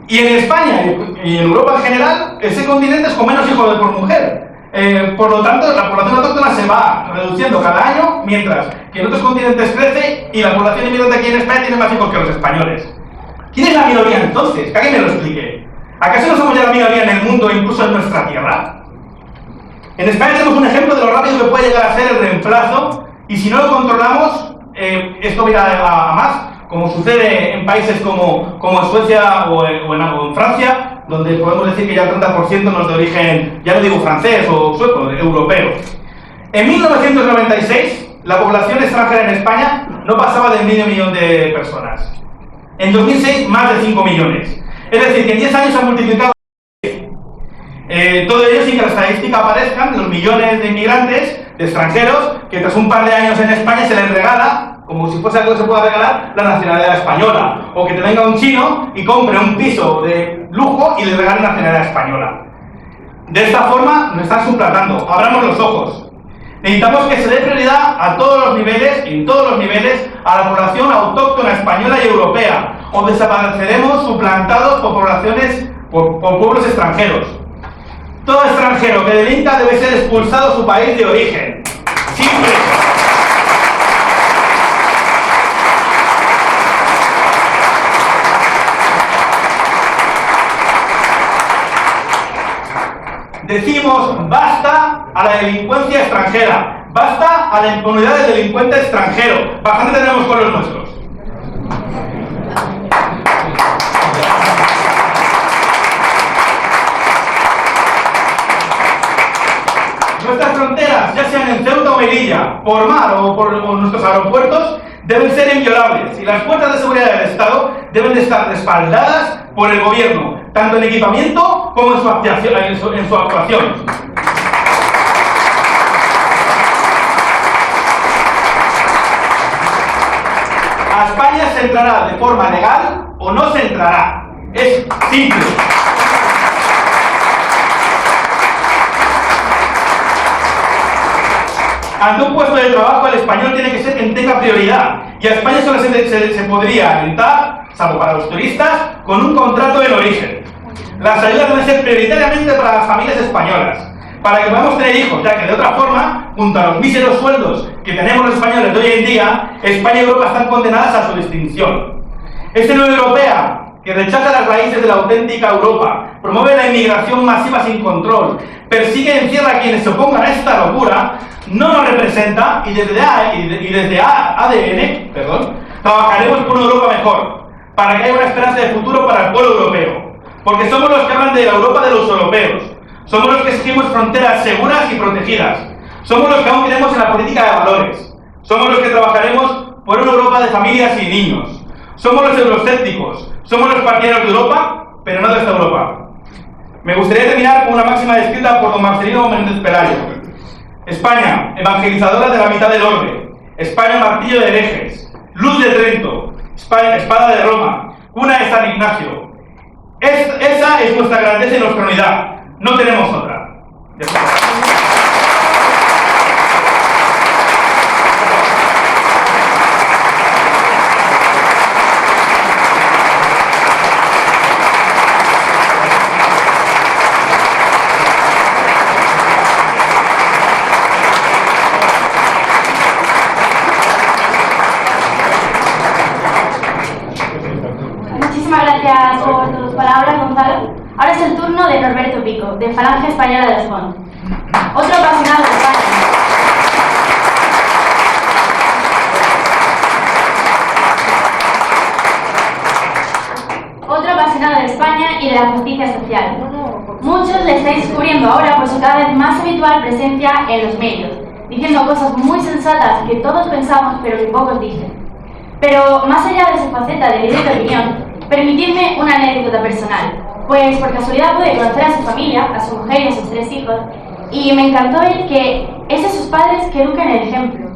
Y en España y en Europa en general, ese continente es con menos hijos por mujer. Por lo tanto, la población autóctona se va reduciendo cada año, mientras que en otros continentes crece y la población inmigrante aquí en España tiene más hijos que los españoles. ¿Quién es la minoría entonces? Que alguien me lo explique. ¿Acaso no somos ya la minoría en el mundo, incluso en nuestra tierra? En España tenemos un ejemplo de lo rápido que puede llegar a ser el reemplazo, y si no lo controlamos, esto irá a más, como sucede en países como en Suecia o en Francia, donde podemos decir que ya el 30% no es de origen, ya no digo francés o sueco, europeo. En 1996, la población extranjera en España no pasaba del medio millón de personas. En 2006, más de 5 millones. Es decir, que en 10 años se ha multiplicado. Todo ello sin que la estadística aparezcan los millones de inmigrantes, de extranjeros, que tras un par de años en España se les regala, como si fuese algo que se pueda regalar, la nacionalidad española. O que te venga un chino y compre un piso de lujo y le regale la nacionalidad española. De esta forma nos están suplantando. Abramos los ojos. Necesitamos que se dé prioridad a todos los niveles, en todos los niveles, a la población autóctona española y europea, o desapareceremos suplantados por poblaciones, por pueblos extranjeros. Todo extranjero que delinca debe ser expulsado de su país de origen. Simple. Decimos basta a la delincuencia extranjera, basta a la impunidad del delincuente extranjero. Bastante tenemos con los nuestros. Nuestras fronteras, ya sean en Ceuta o Melilla, por mar o por nuestros aeropuertos, deben ser inviolables y las fuerzas de seguridad del Estado deben de estar respaldadas por el gobierno, tanto en equipamiento como en su actuación. A España se entrará de forma legal o no se entrará. Es simple. Ante un puesto de trabajo, el español tiene que ser quien tenga prioridad. Y a España solo se podría entrar, salvo para los turistas, con un contrato en origen. Las ayudas deben ser prioritariamente para las familias españolas, para que podamos tener hijos, ya que de otra forma, junto a los míseros sueldos que tenemos los españoles de hoy en día, España y Europa están condenadas a su extinción. Esta Unión Europea, que rechaza las raíces de la auténtica Europa, promueve la inmigración masiva sin control, persigue y encierra a quienes se opongan a esta locura, no nos representa y desde ADN, trabajaremos por una Europa mejor, para que haya una esperanza de futuro para el pueblo europeo. Porque somos los que hablan de la Europa de los europeos, somos los que exigimos fronteras seguras y protegidas, somos los que aún creemos en la política de valores, somos los que trabajaremos por una Europa de familias y niños, somos los euroscépticos, somos los partidarios de Europa, pero no de esta Europa. Me gustaría terminar con una máxima descrita por don Marcelino Menéndez Pelayo. España, evangelizadora de la mitad del orbe. España, martillo de herejes. Luz de Trento. España, espada de Roma. Cuna de San Ignacio. Esa es nuestra grandeza y nuestra unidad. No tenemos otra. Alberto Pico, de Falange Española de los Fondos. Otro apasionado de España. Otro apasionado de España y de la justicia social. Muchos le estáis descubriendo ahora por su cada vez más habitual presencia en los medios, diciendo cosas muy sensatas que todos pensamos pero que pocos dicen. Pero más allá de su faceta de líder de opinión, permitidme una anécdota personal, pues por casualidad pude conocer a su familia, a su mujer y a sus 3 hijos, y me encantó ver que es de sus padres que educan el ejemplo,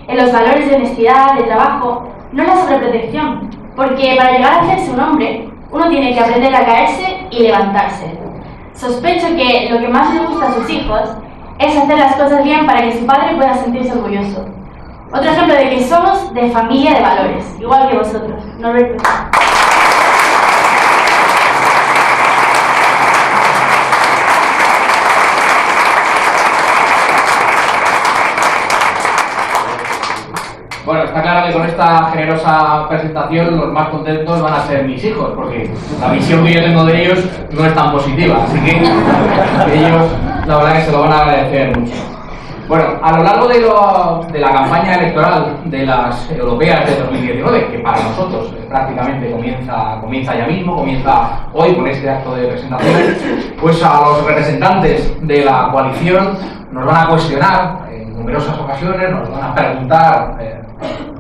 en los valores de honestidad, de trabajo, no la sobreprotección, porque para llegar a hacerse un hombre, uno tiene que aprender a caerse y levantarse. Sospecho que lo que más les gusta a sus hijos es hacer las cosas bien para que su padre pueda sentirse orgulloso. Otro ejemplo de que somos de familia de valores, igual que vosotros. Norberto. Bueno, está claro que con esta generosa presentación los más contentos van a ser mis hijos, porque la visión que yo tengo de ellos no es tan positiva, así que ellos la verdad que se lo van a agradecer mucho. Bueno, a lo largo de la campaña electoral de las europeas de 2019, que para nosotros prácticamente comienza ya mismo, comienza hoy con este acto de presentación, pues a los representantes de la coalición nos van a cuestionar en numerosas ocasiones, nos van a preguntar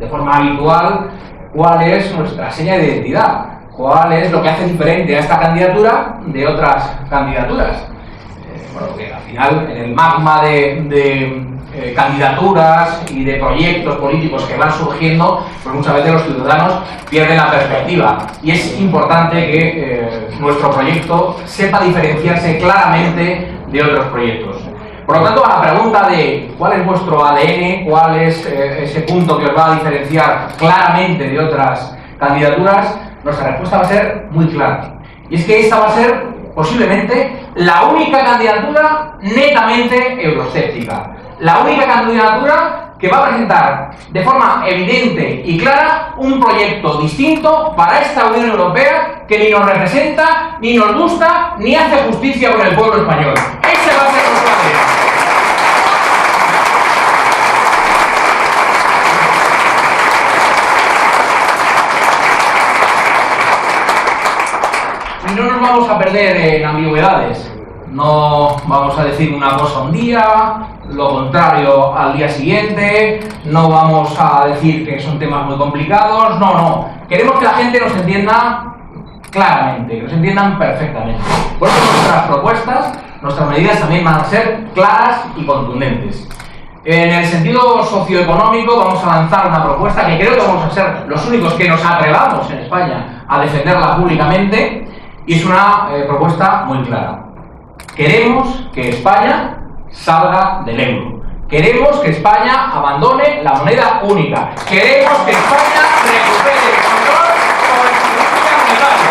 de forma habitual cuál es nuestra seña de identidad, cuál es lo que hace diferente a esta candidatura de otras candidaturas. Bueno, que al final en el magma de candidaturas y de proyectos políticos que van surgiendo, pues muchas veces los ciudadanos pierden la perspectiva y es importante que nuestro proyecto sepa diferenciarse claramente de otros proyectos. Por lo tanto, a la pregunta de cuál es vuestro ADN, cuál es ese punto que os va a diferenciar claramente de otras candidaturas, nuestra respuesta va a ser muy clara. Y es que esta va a ser posiblemente la única candidatura netamente euroscéptica. La única candidatura que va a presentar de forma evidente y clara un proyecto distinto para esta Unión Europea que ni nos representa, ni nos gusta, ni hace justicia con el pueblo español. Ese va a ser nuestro ADN. Y no nos vamos a perder en ambigüedades. No vamos a decir una cosa un día, lo contrario al día siguiente, no vamos a decir que son temas muy complicados, no. Queremos que la gente nos entienda claramente, que nos entiendan perfectamente. Por eso nuestras propuestas, nuestras medidas también van a ser claras y contundentes. En el sentido socioeconómico vamos a lanzar una propuesta que creo que vamos a ser los únicos que nos atrevamos en España a defenderla públicamente, y es una propuesta muy clara. Queremos que España salga del euro. Queremos que España abandone la moneda única. Queremos que España recupere el control sobre su política monetaria.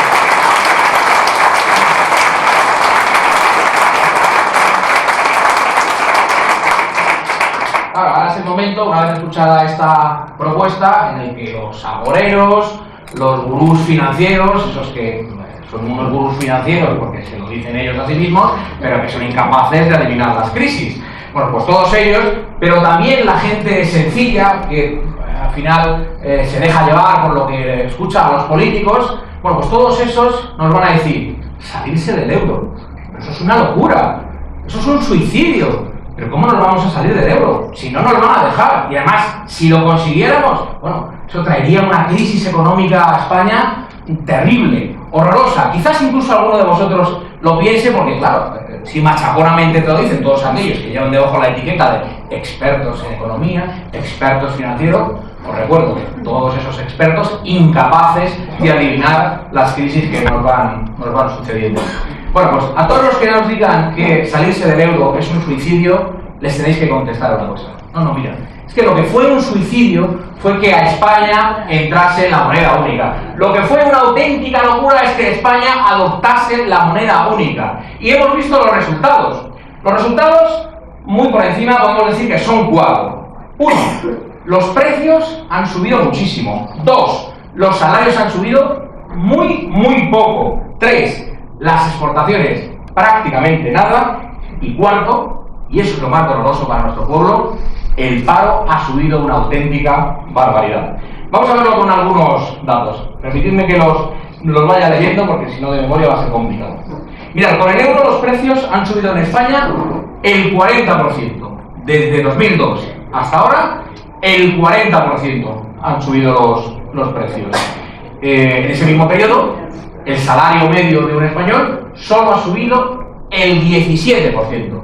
Claro, ahora es el momento, una vez escuchada esta propuesta, en el que los agoreros, los gurús financieros, esos que son unos gurús financieros porque se lo dicen ellos a sí mismos, pero que son incapaces de adivinar las crisis. Bueno, pues todos ellos, pero también la gente sencilla que al final se deja llevar por lo que escucha a los políticos, bueno, pues todos esos nos van a decir, salirse del euro, pero eso es una locura, eso es un suicidio. Pero ¿cómo nos vamos a salir del euro? Si no nos van a dejar. Y además, si lo consiguiéramos, bueno, eso traería una crisis económica a España terrible, horrorosa. Quizás incluso alguno de vosotros lo piense porque, claro, si machaconamente te lo dicen todos aquellos que llevan de ojo la etiqueta de expertos en economía, expertos financieros, os recuerdo que todos esos expertos incapaces de adivinar las crisis que nos van sucediendo. Bueno, pues a todos los que nos digan que salirse del euro es un suicidio, les tenéis que contestar una cosa. No, mira, es que lo que fue un suicidio fue que a España entrase la moneda única. Lo que fue una auténtica locura es que España adoptase la moneda única. Y hemos visto los resultados. Los resultados, muy por encima, podemos decir que son 4. 1. Los precios han subido muchísimo. 2. Los salarios han subido muy poco. 3. Las exportaciones prácticamente nada. Y cuarto, y eso es lo más doloroso para nuestro pueblo, el paro ha subido una auténtica barbaridad. Vamos a verlo con algunos datos. Permitidme que los vaya leyendo porque si no de memoria va a ser complicado. Mirad, con el euro los precios han subido en España el 40%. Desde 2002 hasta ahora, el 40% han subido los precios. En ese mismo periodo, el salario medio de un español solo ha subido el 17%.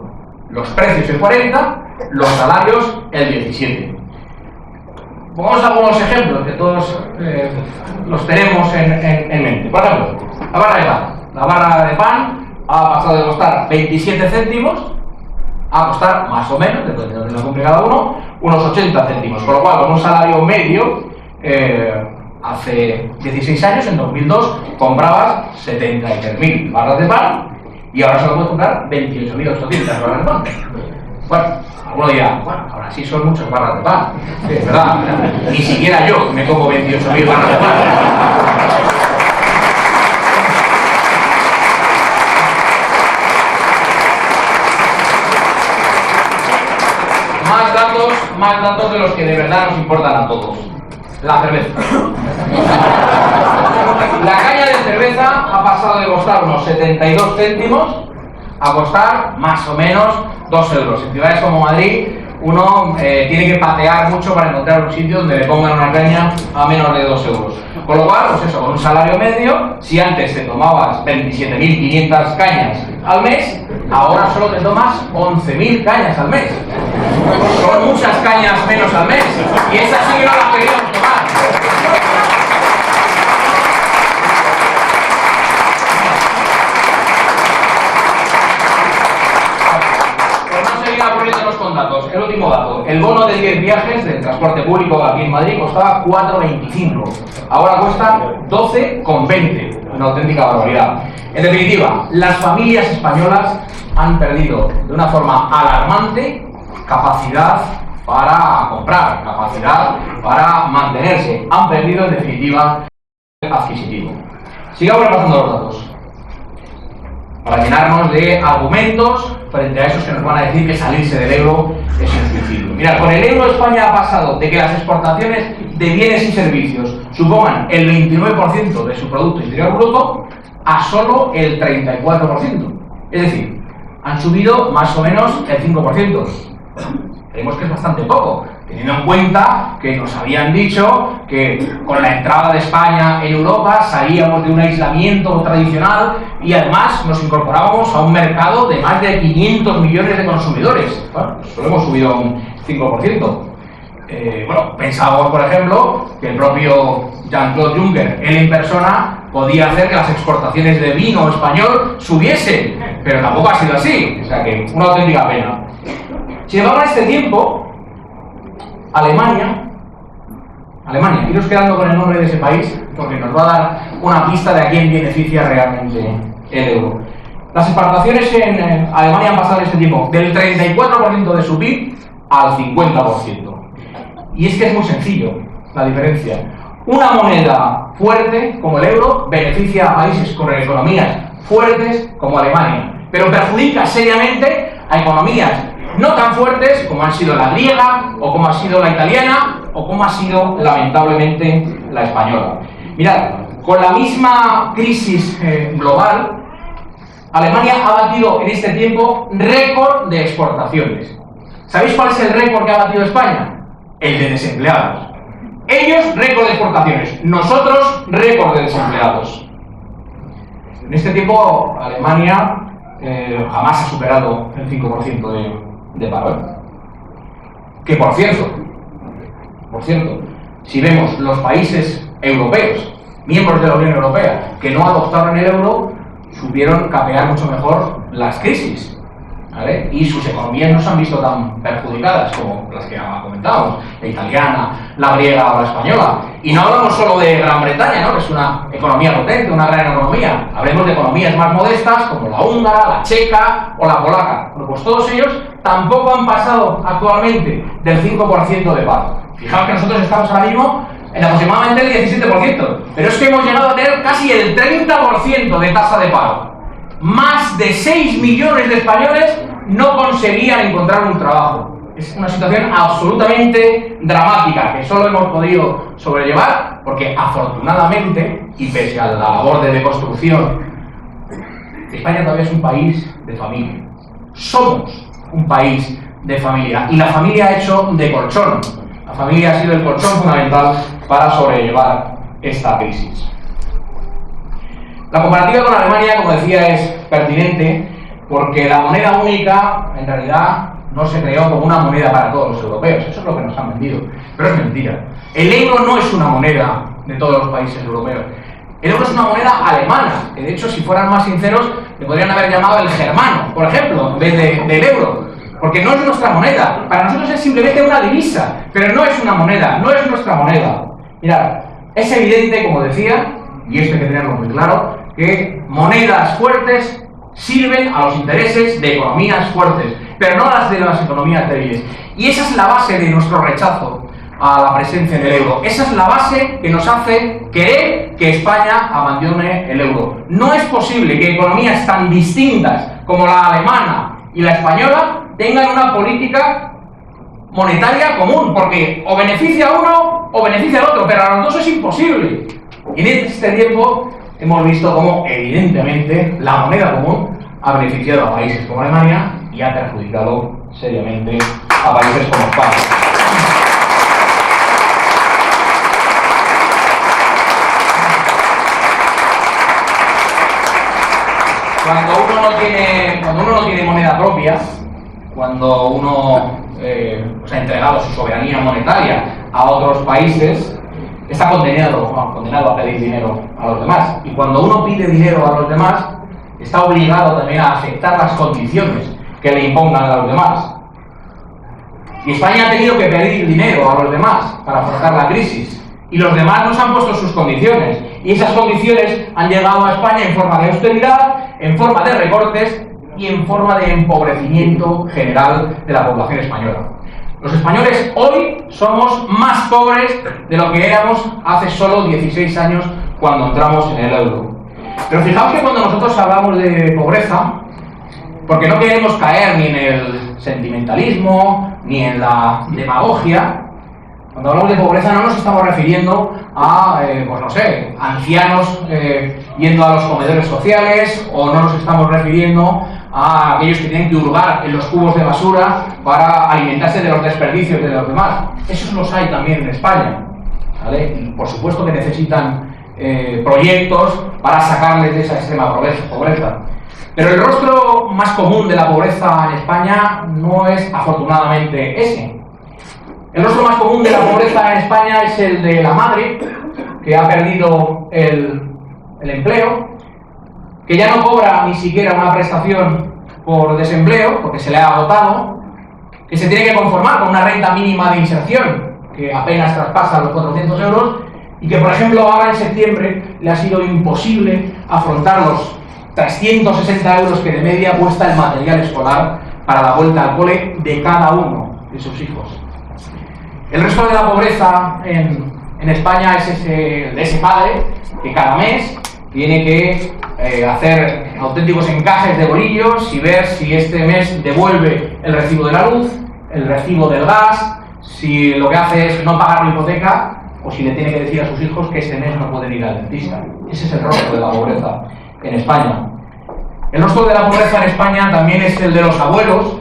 Los precios el 40%, los salarios el 17%. Pongamos algunos ejemplos que todos los tenemos en mente. Por ejemplo, la barra de pan. La barra de pan ha pasado de costar 27 céntimos a costar más o menos, depende de donde lo compre cada uno, unos 80 céntimos. Con lo cual, con un salario medio, hace 16 años, en 2002, comprabas 73.000 barras de pan y ahora solo puedes comprar 28.800 barras de pan. Bueno, alguno dirá, bueno, ahora sí son muchas barras de pan. Sí, es verdad, ni siquiera yo me como 28.000 barras de pan. Más datos de los que de verdad nos importan a todos. La cerveza. La caña de cerveza ha pasado de costar unos 72 céntimos a costar más o menos 2 euros. En ciudades como Madrid, uno tiene que patear mucho para encontrar un sitio donde le pongan una caña a menos de 2 euros. Con lo cual, pues eso, con un salario medio, si antes te tomabas 27.500 cañas al mes, ahora solo te tomas 11.000 cañas al mes. Son muchas cañas menos al mes. Y esas sí que no las queríamos tomar. Con datos. El último dato, el bono de 10 viajes del transporte público aquí en Madrid costaba 4,25, ahora cuesta 12,20, una auténtica barbaridad. En definitiva, las familias españolas han perdido de una forma alarmante capacidad para comprar, capacidad para mantenerse, han perdido en definitiva el adquisitivo. Sigamos repasando los datos para llenarnos de argumentos frente a esos que nos van a decir que salirse del euro es un suicidio. Mirad, con el euro España ha pasado de que las exportaciones de bienes y servicios supongan el 29% de su Producto Interior Bruto a solo el 34%. Es decir, han subido más o menos el 5%. Creemos que es bastante poco, teniendo en cuenta que nos habían dicho que con la entrada de España en Europa salíamos de un aislamiento tradicional y además nos incorporábamos a un mercado de más de 500 millones de consumidores. Bueno, solo hemos subido un 5%. Pensábamos, por ejemplo, que el propio Jean-Claude Juncker, él en persona, podía hacer que las exportaciones de vino español subiesen, pero tampoco ha sido así, o sea que una auténtica pena. Sin embargo, en este tiempo, Alemania, iros quedando con el nombre de ese país, porque nos va a dar una pista de a quién beneficia realmente el euro. Las exportaciones en Alemania han pasado en este tiempo del 34% de su PIB al 50%. Y es que es muy sencillo la diferencia. Una moneda fuerte como el euro beneficia a países con economías fuertes como Alemania, pero perjudica seriamente a economías no tan fuertes como han sido la griega, o como ha sido la italiana, o como ha sido, lamentablemente, la española. Mirad, con la misma crisis global, Alemania ha batido en este tiempo récord de exportaciones. ¿Sabéis cuál es el récord que ha batido España? El de desempleados. Ellos, récord de exportaciones. Nosotros, récord de desempleados. En este tiempo, Alemania jamás ha superado el 5% de paro. Que por cierto, si vemos los países europeos, miembros de la Unión Europea, que no adoptaron el euro, supieron capear mucho mejor las crisis, ¿vale? Y sus economías no se han visto tan perjudicadas como las que comentábamos, la italiana, la griega o la española. Y no hablamos solo de Gran Bretaña, ¿no? Que es una economía potente, una gran economía. Hablemos de economías más modestas como la húngara, la checa o la polaca. Bueno, pues todos ellos tampoco han pasado actualmente del 5% de paro. Fijaos que nosotros estamos ahora mismo en aproximadamente el 17%, pero es que hemos llegado a tener casi el 30% de tasa de paro. más de 6 millones de españoles no conseguían encontrar un trabajo. Es una situación absolutamente dramática que solo hemos podido sobrellevar porque afortunadamente, y pese a la labor de deconstrucción, España todavía es un país de familia. Somos un país de familia y la familia ha hecho de colchón. La familia ha sido el colchón fundamental para sobrellevar esta crisis. La comparativa con Alemania, como decía, es pertinente porque la moneda única en realidad no se creó como una moneda para todos los europeos. Eso es lo que nos han vendido, pero es mentira. El euro no es una moneda de todos los países europeos. El euro es una moneda alemana, que de hecho, si fueran más sinceros, le podrían haber llamado el germano, por ejemplo, en vez del euro, porque no es nuestra moneda. Para nosotros es simplemente una divisa, pero no es una moneda, no es nuestra moneda. Mirad, es evidente, como decía, y esto hay que tenerlo muy claro, que monedas fuertes sirven a los intereses de economías fuertes, pero no a las de las economías débiles. Y esa es la base de nuestro rechazo a la presencia del euro. Esa es la base que nos hace querer que España abandone el euro. No es posible que economías tan distintas como la alemana y la española tengan una política monetaria común, porque o beneficia a uno o beneficia al otro, pero a los dos es imposible. Y en este tiempo hemos visto cómo, evidentemente, la moneda común ha beneficiado a países como Alemania y ha perjudicado seriamente a países como España. Cuando uno no tiene moneda propia, cuando uno ha entregado su soberanía monetaria a otros países, está condenado a pedir dinero a los demás. Y cuando uno pide dinero a los demás, está obligado también a aceptar las condiciones que le impongan a los demás. Y España ha tenido que pedir dinero a los demás para afrontar la crisis. Y los demás nos han puesto sus condiciones. Y esas condiciones han llegado a España en forma de austeridad, en forma de recortes y en forma de empobrecimiento general de la población española. Los españoles hoy somos más pobres de lo que éramos hace solo 16 años cuando entramos en el euro. Pero fijaos que cuando nosotros hablamos de pobreza, porque no queremos caer ni en el sentimentalismo ni en la demagogia, cuando hablamos de pobreza no nos estamos refiriendo a, pues no sé, ancianos yendo a los comedores sociales, o no nos estamos refiriendo a aquellos que tienen que hurgar en los cubos de basura para alimentarse de los desperdicios de los demás. Esos los hay también en España, ¿vale? Y por supuesto que necesitan proyectos para sacarles de esa extrema pobreza. Pero el rostro más común de la pobreza en España no es afortunadamente ese. El rostro más común de la pobreza en España es el de la madre que ha perdido el empleo, que ya no cobra ni siquiera una prestación por desempleo porque se le ha agotado, que se tiene que conformar con una renta mínima de inserción que apenas traspasa los 400 euros y que, por ejemplo, ahora en septiembre le ha sido imposible afrontar los 360 euros que de media cuesta el material escolar para la vuelta al cole de cada uno de sus hijos. El resto de la pobreza en España es de ese padre que cada mes tiene que hacer auténticos encajes de bolillos y ver si este mes devuelve el recibo de la luz, el recibo del gas, si lo que hace es no pagar la hipoteca o si le tiene que decir a sus hijos que este mes no pueden ir al dentista. Ese es el rostro de la pobreza en España. El rostro de la pobreza en España también es el de los abuelos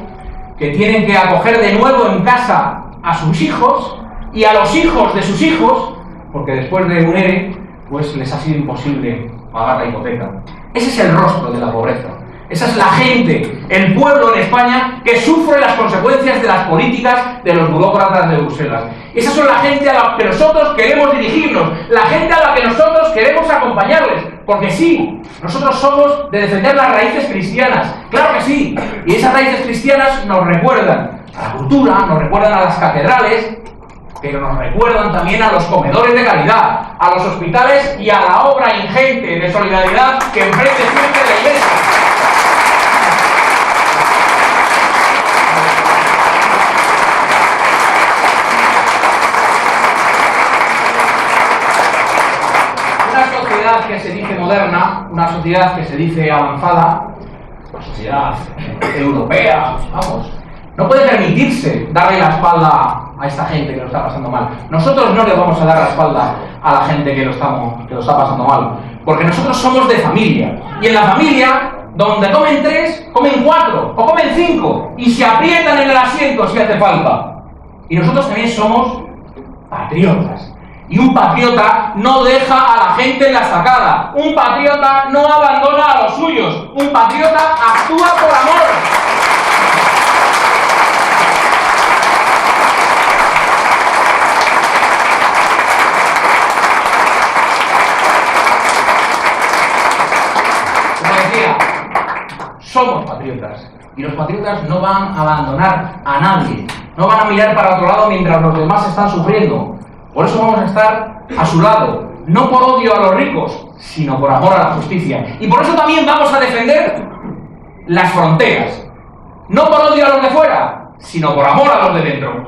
que tienen que acoger de nuevo en casa a sus hijos y a los hijos de sus hijos, porque después de un ERE, pues les ha sido imposible pagar la hipoteca. Ese es el rostro de la pobreza. Esa es la gente, el pueblo en España que sufre las consecuencias de las políticas de los burócratas de Bruselas. Esas son la gente a la que nosotros queremos dirigirnos, la gente a la que nosotros queremos acompañarles, porque sí, nosotros somos de defender las raíces cristianas, claro que sí, y esas raíces cristianas nos recuerdan a la cultura, nos recuerdan a las catedrales, pero nos recuerdan también a los comedores de calidad, a los hospitales y a la obra ingente de solidaridad que emprende siempre la Iglesia. Una sociedad que se dice moderna, una sociedad que se dice avanzada, sociedad europea, vamos, no puede permitirse darle la espalda a esta gente que lo está pasando mal. Nosotros no le vamos a dar la espalda a la gente que lo está pasando mal, porque nosotros somos de familia, y en la familia, donde comen 3, comen 4 o comen 5 y se aprietan en el asiento si hace falta. Y nosotros también somos patriotas. Y un patriota no deja a la gente en la estacada. Un patriota no abandona a los suyos. Un patriota actúa por amor. Como decía, somos patriotas. Y los patriotas no van a abandonar a nadie. No van a mirar para otro lado mientras los demás están sufriendo. Por eso vamos a estar a su lado, no por odio a los ricos, sino por amor a la justicia. Y por eso también vamos a defender las fronteras, no por odio a los de fuera, sino por amor a los de dentro.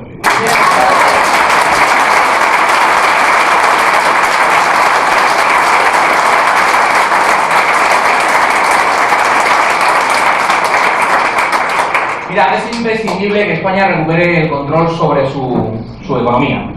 Mira, es imprescindible que España recupere el control sobre su economía.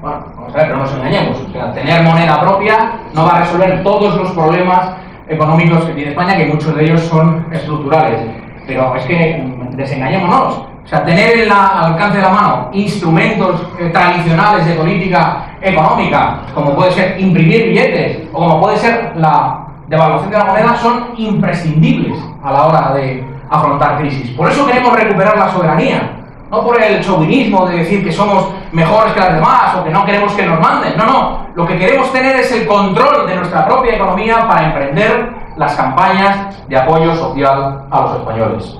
Bueno, vamos a ver, no nos engañemos. O sea, tener moneda propia no va a resolver todos los problemas económicos que tiene España, que muchos de ellos son estructurales. Pero es que desengañémonos. O sea, tener al alcance de la mano instrumentos tradicionales de política económica, como puede ser imprimir billetes o como puede ser la devaluación de la moneda, son imprescindibles a la hora de afrontar crisis. Por eso queremos recuperar la soberanía. No por el chauvinismo de decir que somos mejores que las demás o que no queremos que nos manden. No, no. Lo que queremos tener es el control de nuestra propia economía para emprender las campañas de apoyo social a los españoles.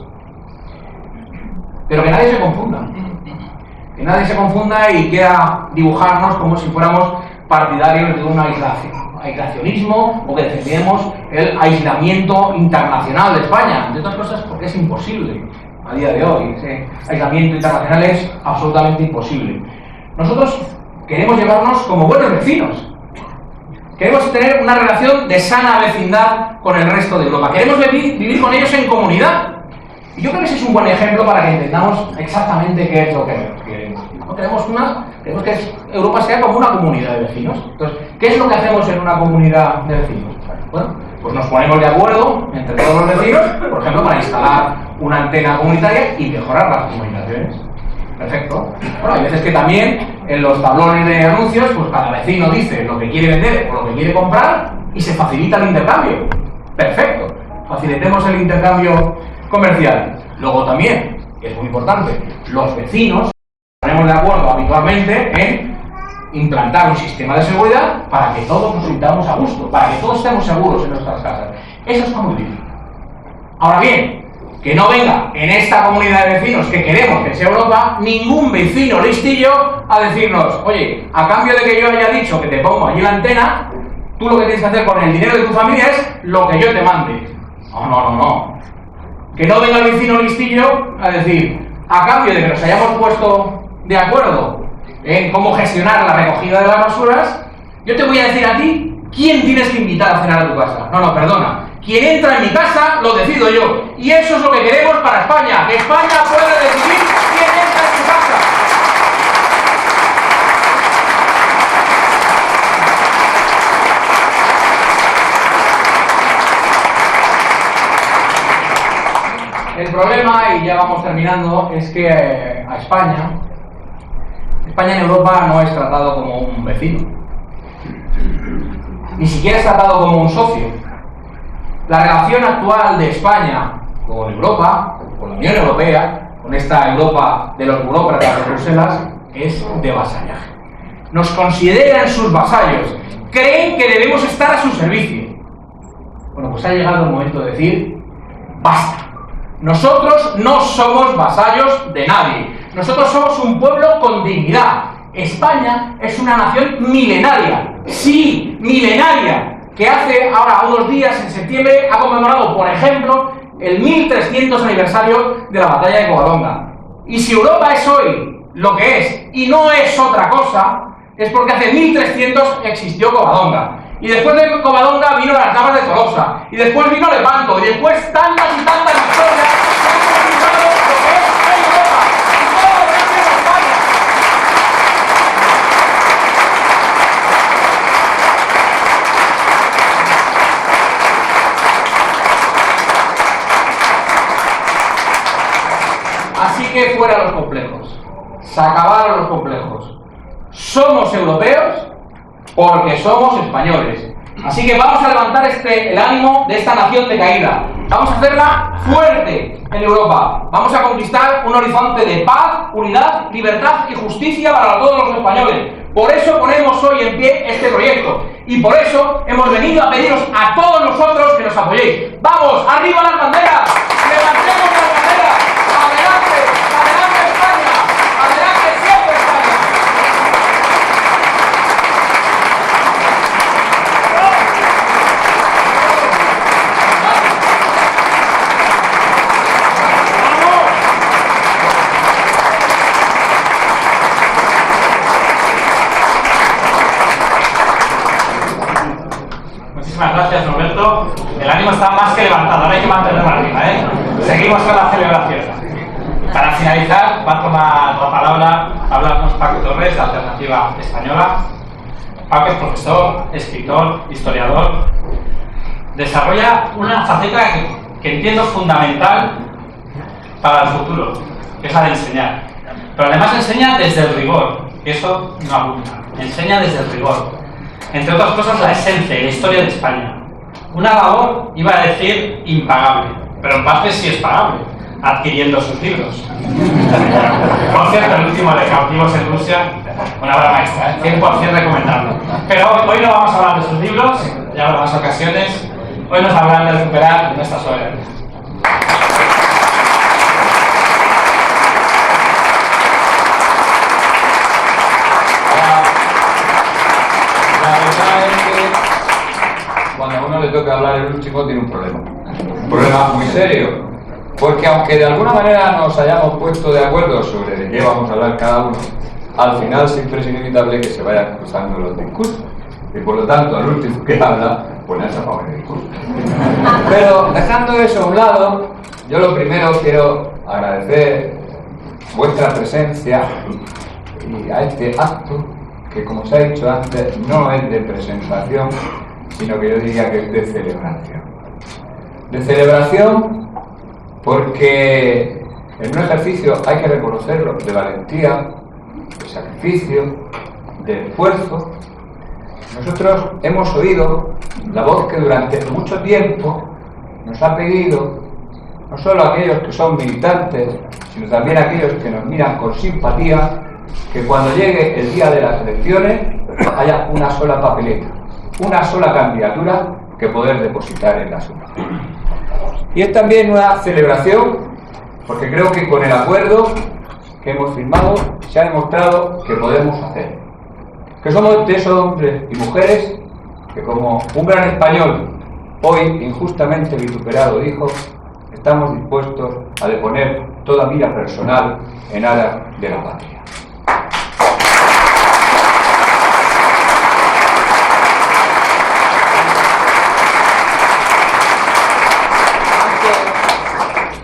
Pero que nadie se confunda. Que nadie se confunda y quiera dibujarnos como si fuéramos partidarios de un aislacionismo o que defendemos el aislamiento internacional de España. Entre otras cosas porque es imposible. A día de hoy, ese aislamiento internacional es absolutamente imposible. Nosotros queremos llevarnos como buenos vecinos. Queremos tener una relación de sana vecindad con el resto de Europa. Queremos vivir con ellos en comunidad. Y yo creo que ese es un buen ejemplo para que entendamos exactamente qué es lo que queremos. ¿No? Queremos que Europa sea como una comunidad de vecinos. Entonces, ¿qué es lo que hacemos en una comunidad de vecinos? Bueno, pues nos ponemos de acuerdo entre todos los vecinos, por ejemplo, para instalar una antena comunitaria y mejorar las comunicaciones. Perfecto. Bueno, hay veces que también en los tablones de anuncios, pues cada vecino dice lo que quiere vender o lo que quiere comprar y se facilita el intercambio. Perfecto. Facilitemos el intercambio comercial. Luego también, que es muy importante, los vecinos nos ponemos de acuerdo habitualmente en implantar un sistema de seguridad para que todos nos sintamos a gusto, para que todos estemos seguros en nuestras casas. Eso está muy difícil. Ahora bien, que no venga en esta comunidad de vecinos que queremos que sea Europa ningún vecino listillo a decirnos, oye, a cambio de que yo haya dicho que te pongo allí la antena, tú lo que tienes que hacer con el dinero de tu familia es lo que yo te mande. No. Que no venga el vecino listillo a decir, a cambio de que nos hayamos puesto de acuerdo en cómo gestionar la recogida de las basuras, yo te voy a decir a ti quién tienes que invitar a cenar a tu casa. No, perdona. Quien entra en mi casa lo decido yo. Y eso es lo que queremos para España. Que España pueda decidir quién entra en su casa. El problema, y ya vamos terminando, es que a España en Europa no es tratado como un vecino. Ni siquiera es tratado como un socio. La relación actual de España con Europa, con la Unión Europea, con esta Europa de los burócratas de Bruselas, es de vasallaje. Nos consideran sus vasallos, creen que debemos estar a su servicio. Bueno, pues ha llegado el momento de decir, basta. Nosotros no somos vasallos de nadie. Nosotros somos un pueblo con dignidad. España es una nación milenaria. Sí, milenaria. Que hace ahora unos días, en septiembre, ha conmemorado, por ejemplo, el 1300 aniversario de la batalla de Covadonga. Y si Europa es hoy lo que es, y no es otra cosa, es porque hace 1300 existió Covadonga. Y después de Covadonga vino las Navas de Tolosa. Y después vino Lepanto. Y después tantas y tantas historias que han conquistado lo que es Europa. Y todo gracias a España. Así que fuera los complejos. Se acabaron los complejos. Somos europeos porque somos españoles. Así que vamos a levantar el ánimo de esta nación decaída. Vamos a hacerla fuerte en Europa. Vamos a conquistar un horizonte de paz, unidad, libertad y justicia para todos los españoles. Por eso ponemos hoy en pie este proyecto. Y por eso hemos venido a pediros a todos nosotros que nos apoyéis. ¡Vamos! ¡Arriba las banderas! ¡Levantemos las banderas! ¡Adelante! ¡Adelante España! ¡Adelante siempre España! Muchísimas gracias, Norberto. El ánimo está más que levantado, ahora hay que mantenerlo arriba, ¿eh? Seguimos con la celebración. Para finalizar, va a tomar la palabra, hablamos Paco Torres, de Alternativa Española. Paco es profesor, escritor, historiador. Desarrolla una faceta que entiendo fundamental para el futuro, que es la de enseñar. Pero además enseña desde el rigor, que eso no abunda. Enseña desde el rigor. Entre otras cosas, la esencia y la historia de España. Una labor, iba a decir, impagable, pero en parte sí es pagable, adquiriendo sus libros. Por cierto, el último de Cautivos en Rusia, una obra maestra, 100% recomendable. Pero hoy no vamos a hablar de sus libros, ya en otras ocasiones. Hoy nos hablarán de recuperar nuestra soberanía. Cuando a uno le toca hablar el último tiene un problema muy serio, porque aunque de alguna manera nos hayamos puesto de acuerdo sobre de qué vamos a hablar cada uno, al final siempre es inevitable que se vayan cruzando los discursos y por lo tanto al último que habla ponerse a favor del discurso. Pero dejando eso a un lado, yo lo primero quiero agradecer vuestra presencia y a este acto que, como se ha dicho antes, no es de presentación, sino que yo diría que es de celebración. De celebración porque en un ejercicio, hay que reconocerlo, de valentía, de sacrificio, de esfuerzo, nosotros hemos oído la voz que durante mucho tiempo nos ha pedido, no solo aquellos que son militantes, sino también aquellos que nos miran con simpatía, que cuando llegue el día de las elecciones haya una sola papeleta, una sola candidatura que poder depositar en las urnas. Y es también una celebración porque creo que con el acuerdo que hemos firmado se ha demostrado que podemos hacer, que somos de esos hombres y mujeres que, como un gran español hoy injustamente vituperado dijo, estamos dispuestos a deponer toda vida personal en aras de la patria.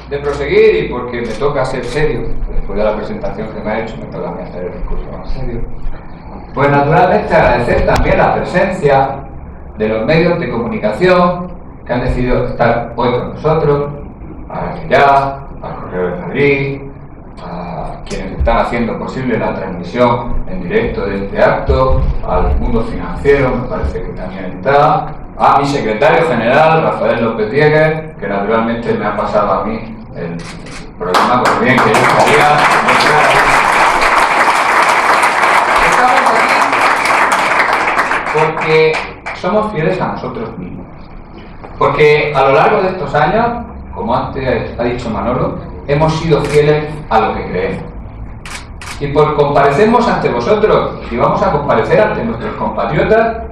De proseguir, y porque me toca ser serio, después de la presentación que me ha hecho, me toca hacer el discurso más serio, pues naturalmente agradecer también la presencia de los medios de comunicación que han decidido estar hoy con nosotros, a RFA, al Correo de Madrid, a quienes están haciendo posible la transmisión en directo de este acto, al Mundo Financiero, me parece que también está, a mi secretario general, Rafael López Diegues, que naturalmente me ha pasado a mí el problema, por bien que yo estaría. Estamos aquí porque somos fieles a nosotros mismos. Porque a lo largo de estos años, como antes ha dicho Manolo, hemos sido fieles a lo que creemos. Y por comparecemos ante vosotros, y vamos a comparecer ante nuestros compatriotas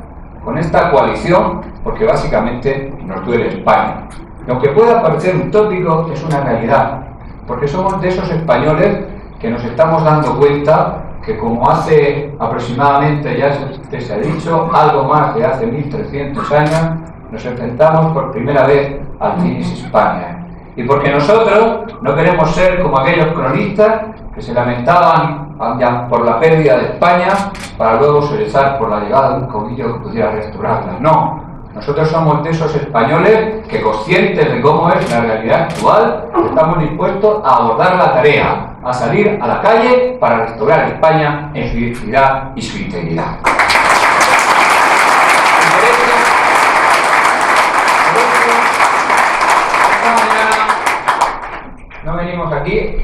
con esta coalición, porque básicamente nos duele España. Y aunque pueda parecer utópico, es una realidad, porque somos de esos españoles que nos estamos dando cuenta que, como hace aproximadamente, ya se ha dicho, algo más de hace 1300 años, nos enfrentamos por primera vez al Finis Hispaniae. Y porque nosotros no queremos ser como aquellos cronistas que se lamentaban por la pérdida de España para luego sollozar por la llegada de un caudillo que pudiera restaurarla. No, nosotros somos de esos españoles que, conscientes de cómo es la realidad actual, estamos dispuestos a abordar la tarea, a salir a la calle para restaurar España en su identidad y su integridad. No venimos aquí,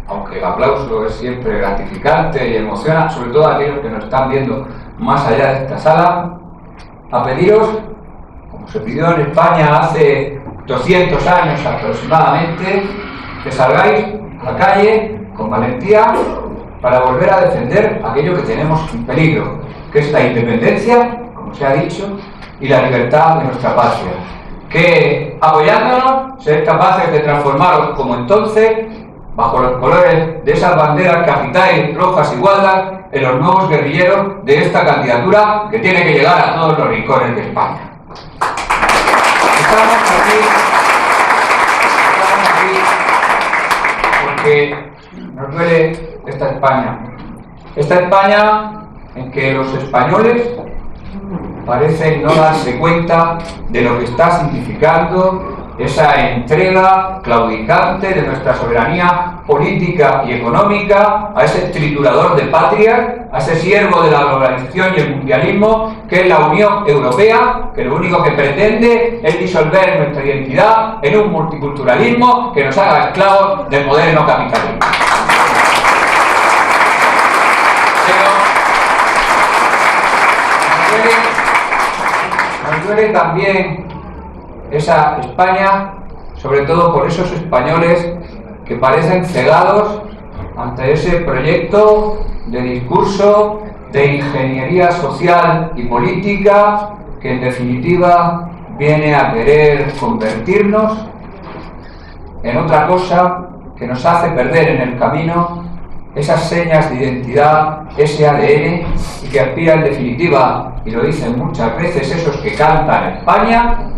aunque el aplauso es siempre gratificante y emociona, sobre todo a aquellos que nos están viendo más allá de esta sala, a pediros, como se pidió en España hace 200 años aproximadamente, que salgáis a la calle con valentía para volver a defender aquello que tenemos en peligro, que es la independencia, como se ha dicho, y la libertad de nuestra patria. Que apoyándonos, ser capaces de transformaros como entonces, bajo los colores de esas banderas que agitáis, rojas y gualdas, en los nuevos guerrilleros de esta candidatura que tiene que llegar a todos los rincones de España. Estamos aquí porque nos duele esta España. Esta España en que los españoles parecen no darse cuenta de lo que está significando esa entrega claudicante de nuestra soberanía política y económica a ese triturador de patria, a ese siervo de la globalización y el mundialismo que es la Unión Europea, que lo único que pretende es disolver nuestra identidad en un multiculturalismo que nos haga esclavos del moderno capitalismo. Nos duele también esa España, sobre todo por esos españoles que parecen cegados ante ese proyecto de discurso de ingeniería social y política que en definitiva viene a querer convertirnos en otra cosa que nos hace perder en el camino esas señas de identidad, ese ADN, y que aspira en definitiva, y lo dicen muchas veces esos que cantan España,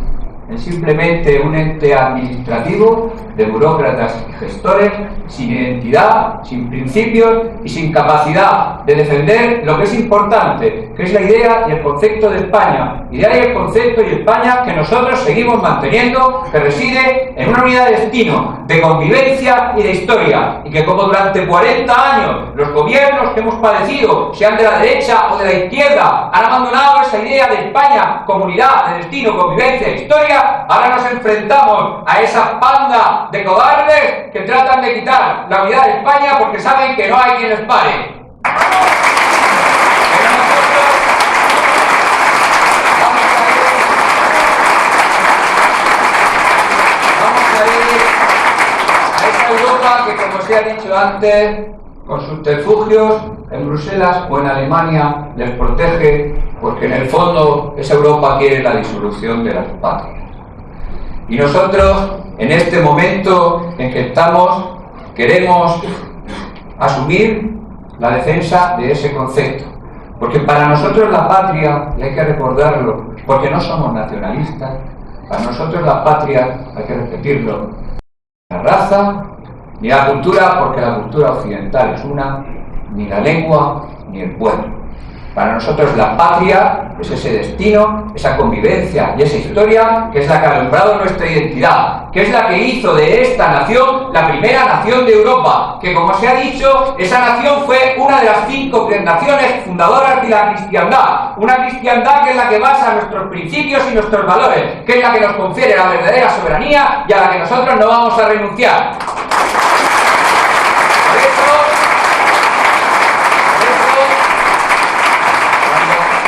en simplemente un ente administrativo de burócratas y gestores sin identidad, sin principios y sin capacidad de defender lo que es importante, que es la idea y el concepto de España. Idea y el concepto y España que nosotros seguimos manteniendo, que reside en una unidad de destino, de convivencia y de historia, y que como durante 40 años los gobiernos que hemos padecido, sean de la derecha o de la izquierda, han abandonado esa idea de España como unidad de destino, convivencia e historia, ahora nos enfrentamos a esa panda de cobardes que tratan de quitar la unidad de España porque saben que no hay quien les pare. Pero nosotros vamos a ir a esa Europa que, como se ha dicho antes, con subterfugios en Bruselas o en Alemania les protege, porque en el fondo esa Europa quiere la disolución de las patrias. Y nosotros, en este momento en que estamos, queremos asumir la defensa de ese concepto. Porque para nosotros la patria, y hay que recordarlo, porque no somos nacionalistas, para nosotros la patria, hay que repetirlo, ni la raza, ni la cultura, porque la cultura occidental es una, ni la lengua, ni el pueblo. Para nosotros la patria es ese destino, esa convivencia y esa historia que es la que ha alumbrado nuestra identidad, que es la que hizo de esta nación la primera nación de Europa, que, como se ha dicho, esa nación fue una de las 5 naciones fundadoras de la cristiandad, una cristiandad que es la que basa nuestros principios y nuestros valores, que es la que nos confiere la verdadera soberanía y a la que nosotros no vamos a renunciar. Por eso,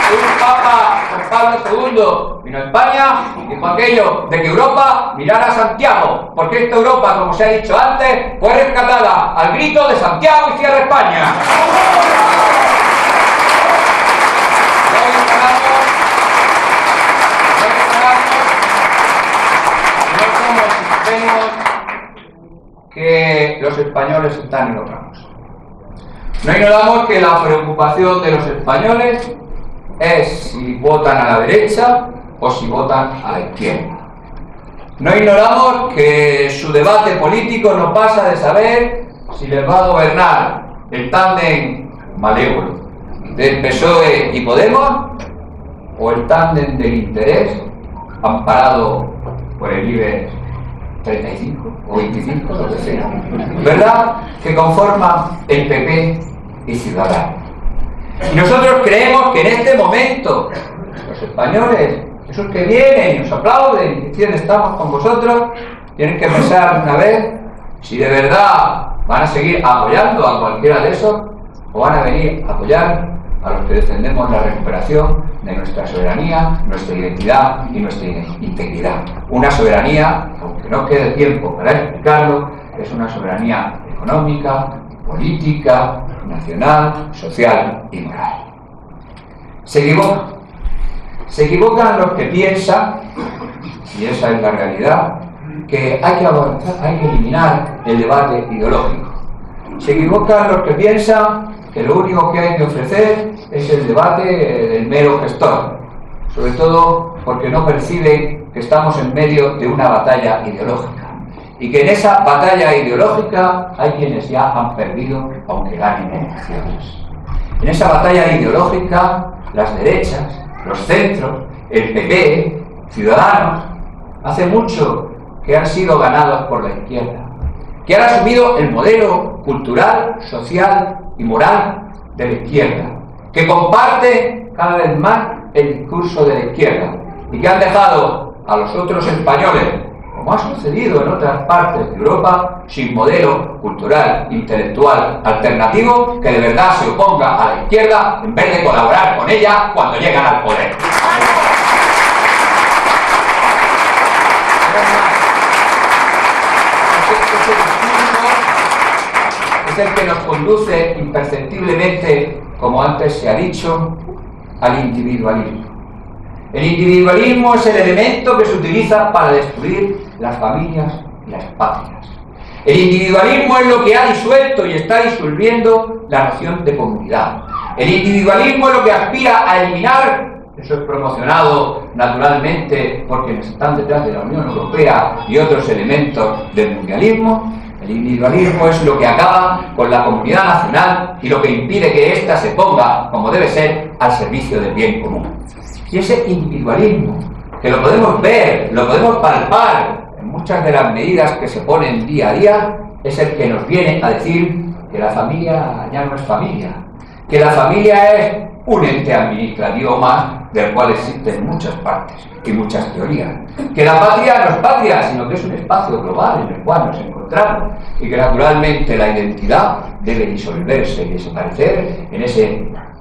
un Papa, Juan Pablo II, vino a España y dijo aquello de que Europa mirara a Santiago, porque esta Europa, como se ha dicho antes, fue rescatada al grito de Santiago y cierra España. No somos que los españoles están en otra cosa. No ignoramos que la preocupación de los españoles es si votan a la derecha o si votan a la izquierda. No ignoramos que su debate político no pasa de saber si les va a gobernar el tándem malévolo del PSOE y Podemos o el tándem del interés amparado por el IBEX 35 o 25, lo que sea, ¿verdad?, que conforman el PP y Ciudadanos. Y nosotros creemos que en este momento los españoles, esos que vienen y nos aplauden y dicen estamos con vosotros, tienen que pensar una vez si de verdad van a seguir apoyando a cualquiera de esos o van a venir a apoyar a los que defendemos la recuperación de nuestra soberanía, nuestra identidad y nuestra integridad. Una soberanía, aunque no quede tiempo para explicarlo, es una soberanía económica, política, nacional, social y moral. Se equivocan los que piensan, y esa es la realidad, que hay que avanzar, hay que eliminar el debate ideológico. Se equivocan los que piensan que lo único que hay que ofrecer es el debate del mero gestor, sobre todo porque no perciben que estamos en medio de una batalla ideológica y que en esa batalla ideológica hay quienes ya han perdido aunque ganen elecciones. En esa batalla ideológica las derechas, los centros, el PP, Ciudadanos, hace mucho que han sido ganados por la izquierda, que han asumido el modelo cultural, social y moral de la izquierda, que comparte cada vez más el discurso de la izquierda y que han dejado a los otros españoles, como ha sucedido en otras partes de Europa, sin modelo cultural, intelectual, alternativo, que de verdad se oponga a la izquierda en vez de colaborar con ella cuando llegan al poder. Es el que nos conduce imperceptiblemente, como antes se ha dicho, al individualismo. El individualismo es el elemento que se utiliza para destruir las familias y las patrias. El individualismo es lo que ha disuelto y está disolviendo la noción de comunidad. El individualismo es lo que aspira a eliminar, eso es promocionado naturalmente por quienes están detrás de la Unión Europea y otros elementos del mundialismo. El individualismo es lo que acaba con la comunidad nacional y lo que impide que ésta se ponga, como debe ser, al servicio del bien común. Y ese individualismo, que lo podemos ver, lo podemos palpar en muchas de las medidas que se ponen día a día, es el que nos viene a decir que la familia ya no es familia, que la familia es un ente administrativo más del cual existen muchas partes y muchas teorías, que la patria no es patria, sino que es un espacio global en el cual nos encontramos y que naturalmente la identidad debe disolverse y desaparecer en esa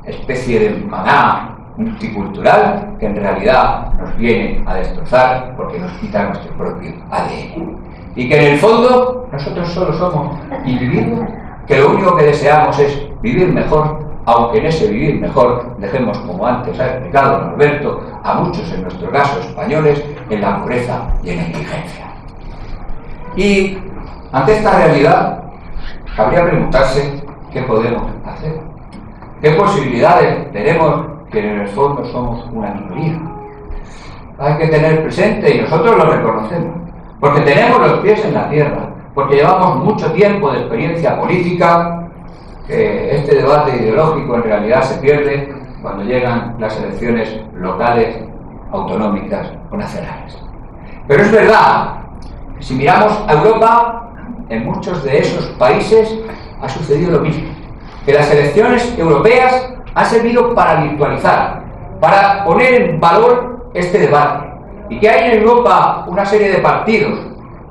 especie de maná multicultural que en realidad nos viene a destrozar porque nos quita nuestro propio ADN. Y que en el fondo nosotros solo somos individuos que lo único que deseamos es vivir mejor, aunque en ese vivir mejor dejemos, como antes ha explicado Norberto, a muchos, en nuestro caso españoles, en la pobreza y en la indigencia. Y ante esta realidad cabría preguntarse qué podemos hacer, qué posibilidades tenemos, que en el fondo somos una minoría. Hay que tener presente, y nosotros lo reconocemos, porque tenemos los pies en la tierra, porque llevamos mucho tiempo de experiencia política, que este debate ideológico en realidad se pierde cuando llegan las elecciones locales, autonómicas o nacionales. Pero es verdad que si miramos a Europa, en muchos de esos países ha sucedido lo mismo, que las elecciones europeas han servido para virtualizar, para poner en valor este debate, y que hay en Europa una serie de partidos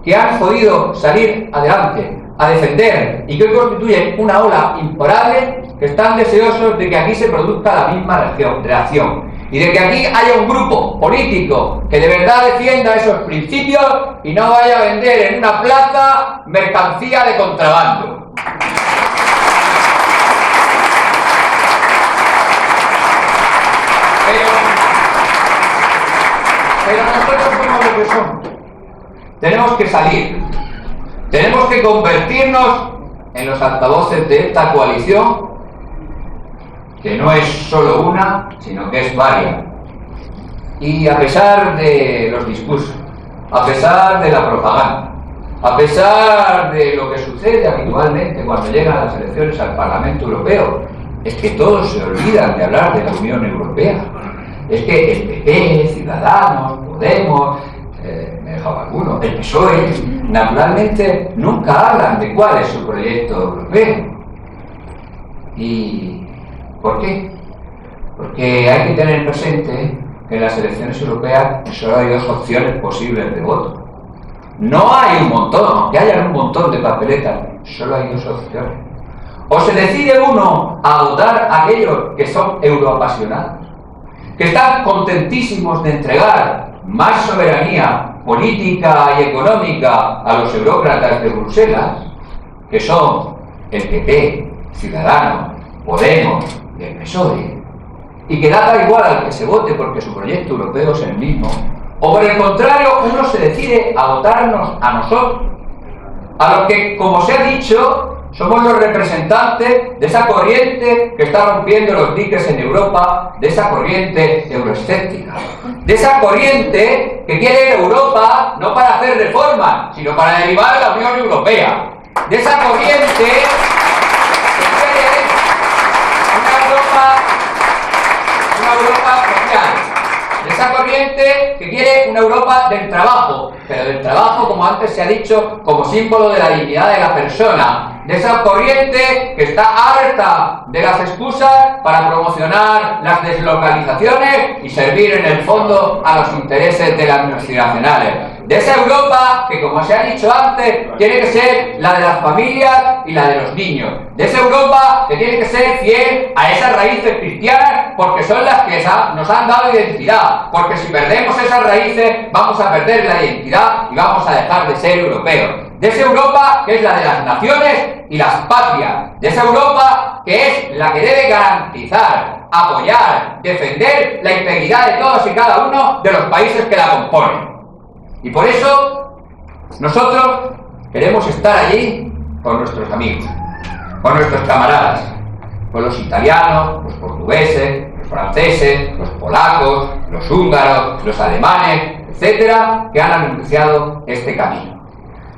que han podido salir adelante a defender y que constituyen una ola imparable, que están deseosos de que aquí se produzca la misma reacción y de que aquí haya un grupo político que de verdad defienda esos principios y no vaya a vender en una plaza mercancía de contrabando. Pero nosotros somos lo que somos. Tenemos que salir. Tenemos que convertirnos en los altavoces de esta coalición que no es solo una, sino que es varias. Y a pesar de los discursos, a pesar de la propaganda, a pesar de lo que sucede habitualmente cuando llegan las elecciones al Parlamento Europeo, es que todos se olvidan de hablar de la Unión Europea. Es que el PP, Ciudadanos, Podemos, me he dejado alguno, el PSOE, naturalmente nunca hablan de cuál es su proyecto europeo. ¿Y por qué? Porque hay que tener presente que en las elecciones europeas solo hay dos opciones posibles de voto. No hay un montón, aunque haya un montón de papeletas, solo hay dos opciones. O se decide uno a votar a aquellos que son euroapasionados, que están contentísimos de entregar más soberanía política y económica a los eurócratas de Bruselas, que son el PP, Ciudadanos, Podemos y el PSOE, y que da igual al que se vote porque su proyecto europeo es el mismo, o por el contrario, uno se decide a votarnos a nosotros, a los que, como se ha dicho, somos los representantes de esa corriente que está rompiendo los diques en Europa, de esa corriente euroescéptica, de esa corriente que quiere Europa no para hacer reformas, sino para derivar la Unión Europea, de esa corriente que quiere una Europa social, de esa corriente que quiere una Europa del trabajo, pero del trabajo, como antes se ha dicho, como símbolo de la dignidad de la persona, de esa corriente que está harta de las excusas para promocionar las deslocalizaciones y servir en el fondo a los intereses de las multinacionales, de esa Europa que, como se ha dicho antes, tiene que ser la de las familias y la de los niños, de esa Europa que tiene que ser fiel a esas raíces cristianas porque son las que nos han dado identidad, porque si perdemos esas raíces vamos a perder la identidad y vamos a dejar de ser europeos. De esa Europa que es la de las naciones y las patrias, de esa Europa que es la que debe garantizar, apoyar, defender la integridad de todos y cada uno de los países que la componen. Y por eso nosotros queremos estar allí con nuestros amigos, con nuestros camaradas, con los italianos, los portugueses, los franceses, los polacos, los húngaros, los alemanes, etcétera, que han anunciado este camino.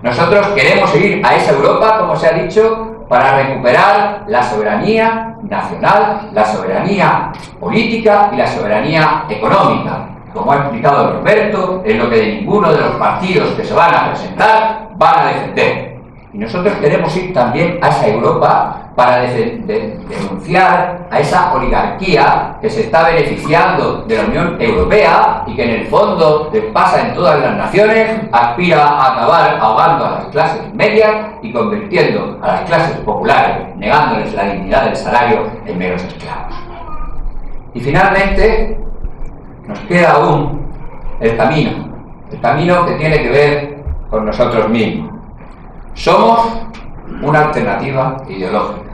Nosotros queremos ir a esa Europa, como se ha dicho, para recuperar la soberanía nacional, la soberanía política y la soberanía económica. Como ha explicado Roberto, es lo que de ninguno de los partidos que se van a presentar van a defender. Y nosotros queremos ir también a esa Europa para denunciar a esa oligarquía que se está beneficiando de la Unión Europea y que en el fondo pasa en todas las naciones, aspira a acabar ahogando a las clases medias y convirtiendo a las clases populares, negándoles la dignidad del salario, en meros esclavos. Y finalmente, nos queda aún el camino que tiene que ver con nosotros mismos. Somos una alternativa ideológica.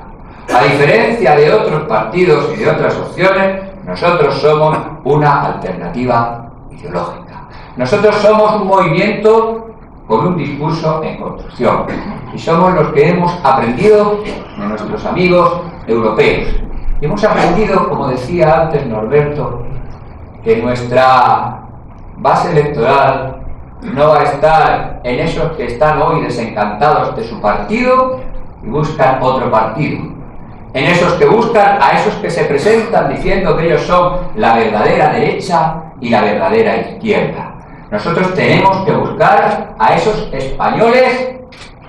A diferencia de otros partidos y de otras opciones, nosotros somos una alternativa ideológica. Nosotros somos un movimiento con un discurso en construcción. Y somos los que hemos aprendido de nuestros amigos europeos. Y hemos aprendido, como decía antes Norberto, que nuestra base electoral no va a estar en esos que están hoy desencantados de su partido y buscan otro partido, en esos que buscan a esos que se presentan diciendo que ellos son la verdadera derecha y la verdadera izquierda. Nosotros tenemos que buscar a esos españoles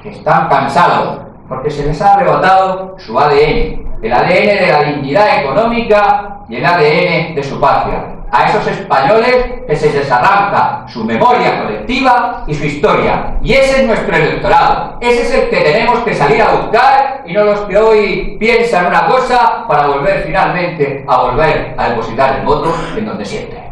que están cansados porque se les ha arrebatado su ADN, el ADN de la dignidad económica y el ADN de su patria. A esos españoles que se les arranca su memoria colectiva y su historia. Y ese es nuestro electorado. Ese es el que tenemos que salir a buscar y no los que hoy piensan una cosa para volver finalmente a depositar el voto en donde siempre.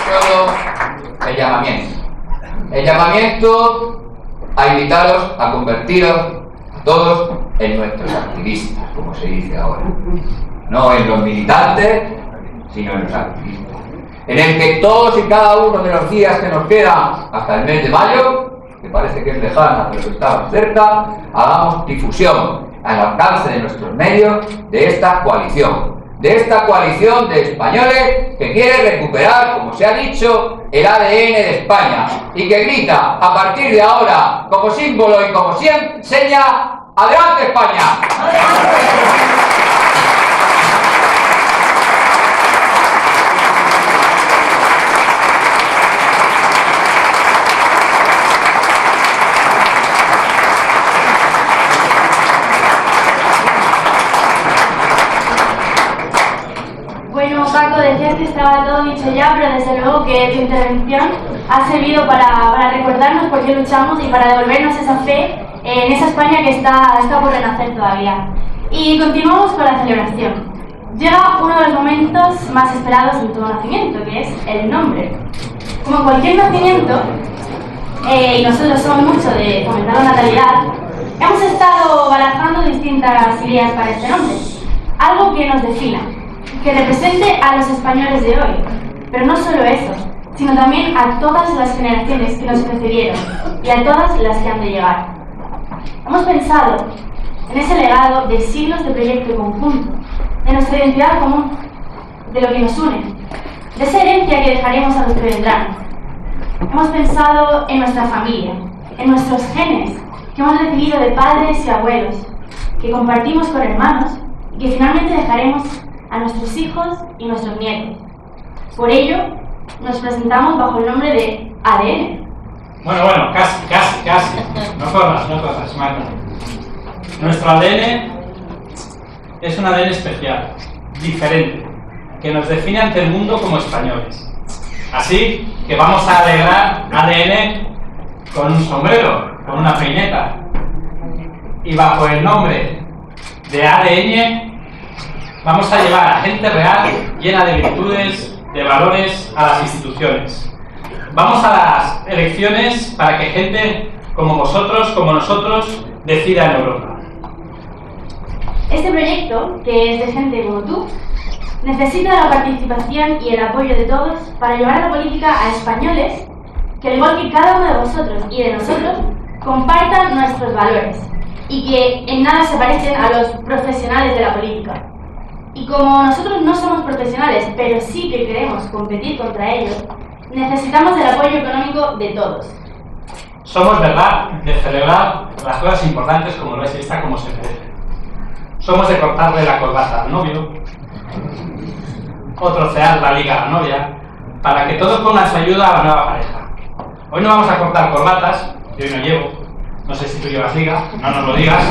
Solo el llamamiento a invitaros a convertiros a todos en nuestros activistas, como se dice ahora. No en los militantes, sino en los activistas. en el que todos y cada uno de los días que nos quedan hasta el mes de mayo, que parece que es lejana pero que está cerca, hagamos difusión al alcance de nuestros medios de esta coalición de españoles que quiere recuperar, como se ha dicho, el ADN de España y que grita a partir de ahora como símbolo y como seña: ¡adelante España! Bueno, Paco, decías que estaba todo dicho ya, pero desde luego que tu intervención ha servido para recordarnos por qué luchamos y para devolvernos esa fe en esa España que está por renacer todavía. Y continuamos con la celebración. Llega uno de los momentos más esperados de todo nacimiento, que es el nombre. Como en cualquier nacimiento, y nosotros somos mucho de fomentar la natalidad, hemos estado barajando distintas ideas para este nombre. Algo que nos defina, que represente a los españoles de hoy, pero no solo eso, sino también a todas las generaciones que nos precedieron y a todas las que han de llegar. Hemos pensado en ese legado de siglos de proyecto conjunto, de nuestra identidad común, de lo que nos une, de esa herencia que dejaremos a los que vendrán. Hemos pensado en nuestra familia, en nuestros genes, que hemos recibido de padres y abuelos, que compartimos con hermanos y que finalmente dejaremos a nuestros hijos y nuestros nietos. Por ello, nos presentamos bajo el nombre de ADN. Bueno, casi. No corras, Marta. Nuestro ADN es un ADN especial, diferente, que nos define ante el mundo como españoles. Así que vamos a alegrar ADN con un sombrero, con una peineta. Y bajo el nombre de ADN vamos a llevar a gente real, llena de virtudes, de valores, a las instituciones. Vamos a las elecciones para que gente como vosotros, como nosotros, decida en Europa. Este proyecto, que es de gente como tú, necesita la participación y el apoyo de todos para llevar a la política a españoles que, al igual que cada uno de vosotros y de nosotros, compartan nuestros valores y que en nada se parecen a los profesionales de la política. Y como nosotros no somos profesionales, pero sí que queremos competir contra ellos, necesitamos el apoyo económico de todos. Somos verdad de celebrar las cosas importantes como lo es esta, como se merece. Somos de cortarle la corbata al novio, o trocear la liga a la novia, para que todos pongan su ayuda a la nueva pareja. Hoy no vamos a cortar corbatas, yo hoy no llevo, no sé si tú llevas liga, no nos lo digas,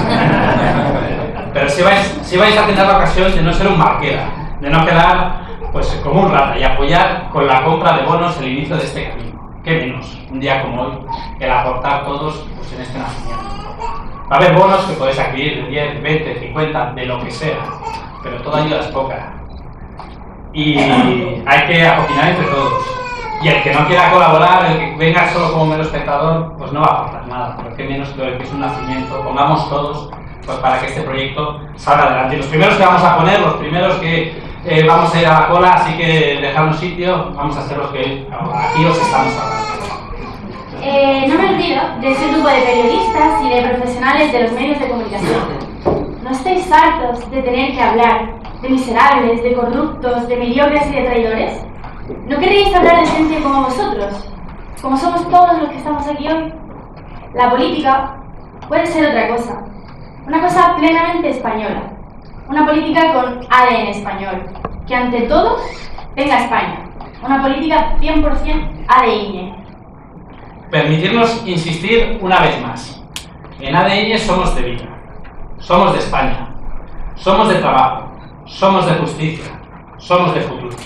pero si vais a tener la ocasión de no ser un marquera, de no quedar pues como un rata y apoyar con la compra de bonos el inicio de este camino. ¿Qué menos un día como hoy el aportar todos pues, en este nacimiento? Va a haber bonos que podéis adquirir de 10, 20, 50, de lo que sea, pero toda ayuda es poca. Y hay que apoquinar entre todos. Y el que no quiera colaborar, el que venga solo como mero espectador, pues no va a aportar nada. Pero qué menos que el que es un nacimiento, pongamos todos pues para que este proyecto salga adelante. Y los primeros que vamos a poner, los primeros que vamos a ir a la cola, así que dejadnos sitio, vamos a ser los que aquí os estamos hablando. No me olvido de ese grupo de periodistas y de profesionales de los medios de comunicación. ¿No estáis hartos de tener que hablar de miserables, de corruptos, de mediocres y de traidores? ¿No queréis hablar de gente como vosotros? Como somos todos los que estamos aquí hoy. La política puede ser otra cosa. Una cosa plenamente española. Una política con ADN español. Que ante todo venga España. Una política 100% ADN. Permitirnos insistir una vez más. En ADN somos de vida. Somos de España. Somos de trabajo. Somos de justicia. Somos de futuro.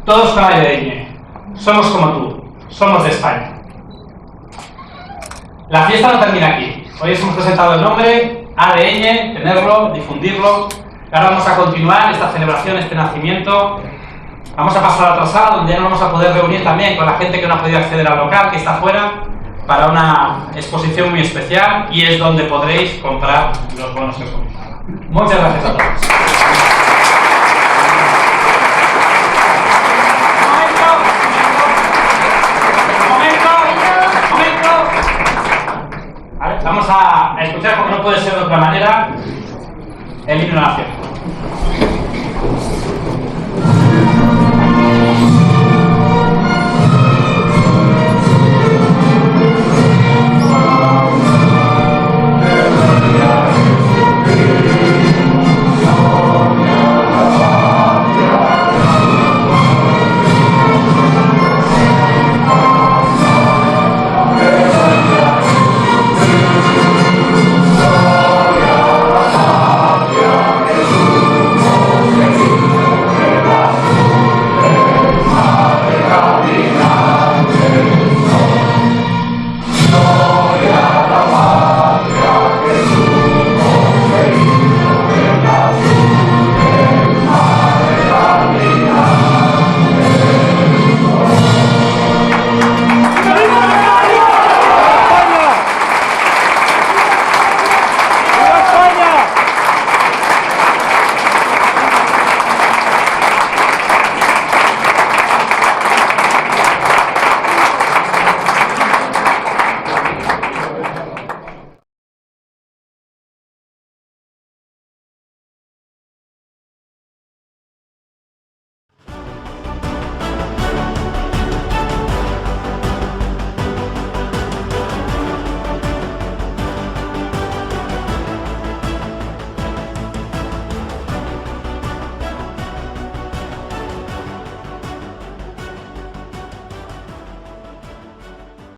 Todos con ADN. Somos como tú. Somos de España. La fiesta no termina aquí. Hoy os hemos presentado el nombre, ADN, tenerlo, difundirlo. Ahora vamos a continuar esta celebración, este nacimiento. Vamos a pasar a otra sala donde ya nos vamos a poder reunir también con la gente que no ha podido acceder al local, que está afuera, para una exposición muy especial, y es donde podréis comprar los bonos que os comentaba. Muchas gracias a todos. puede ser de otra manera, el himno nacional.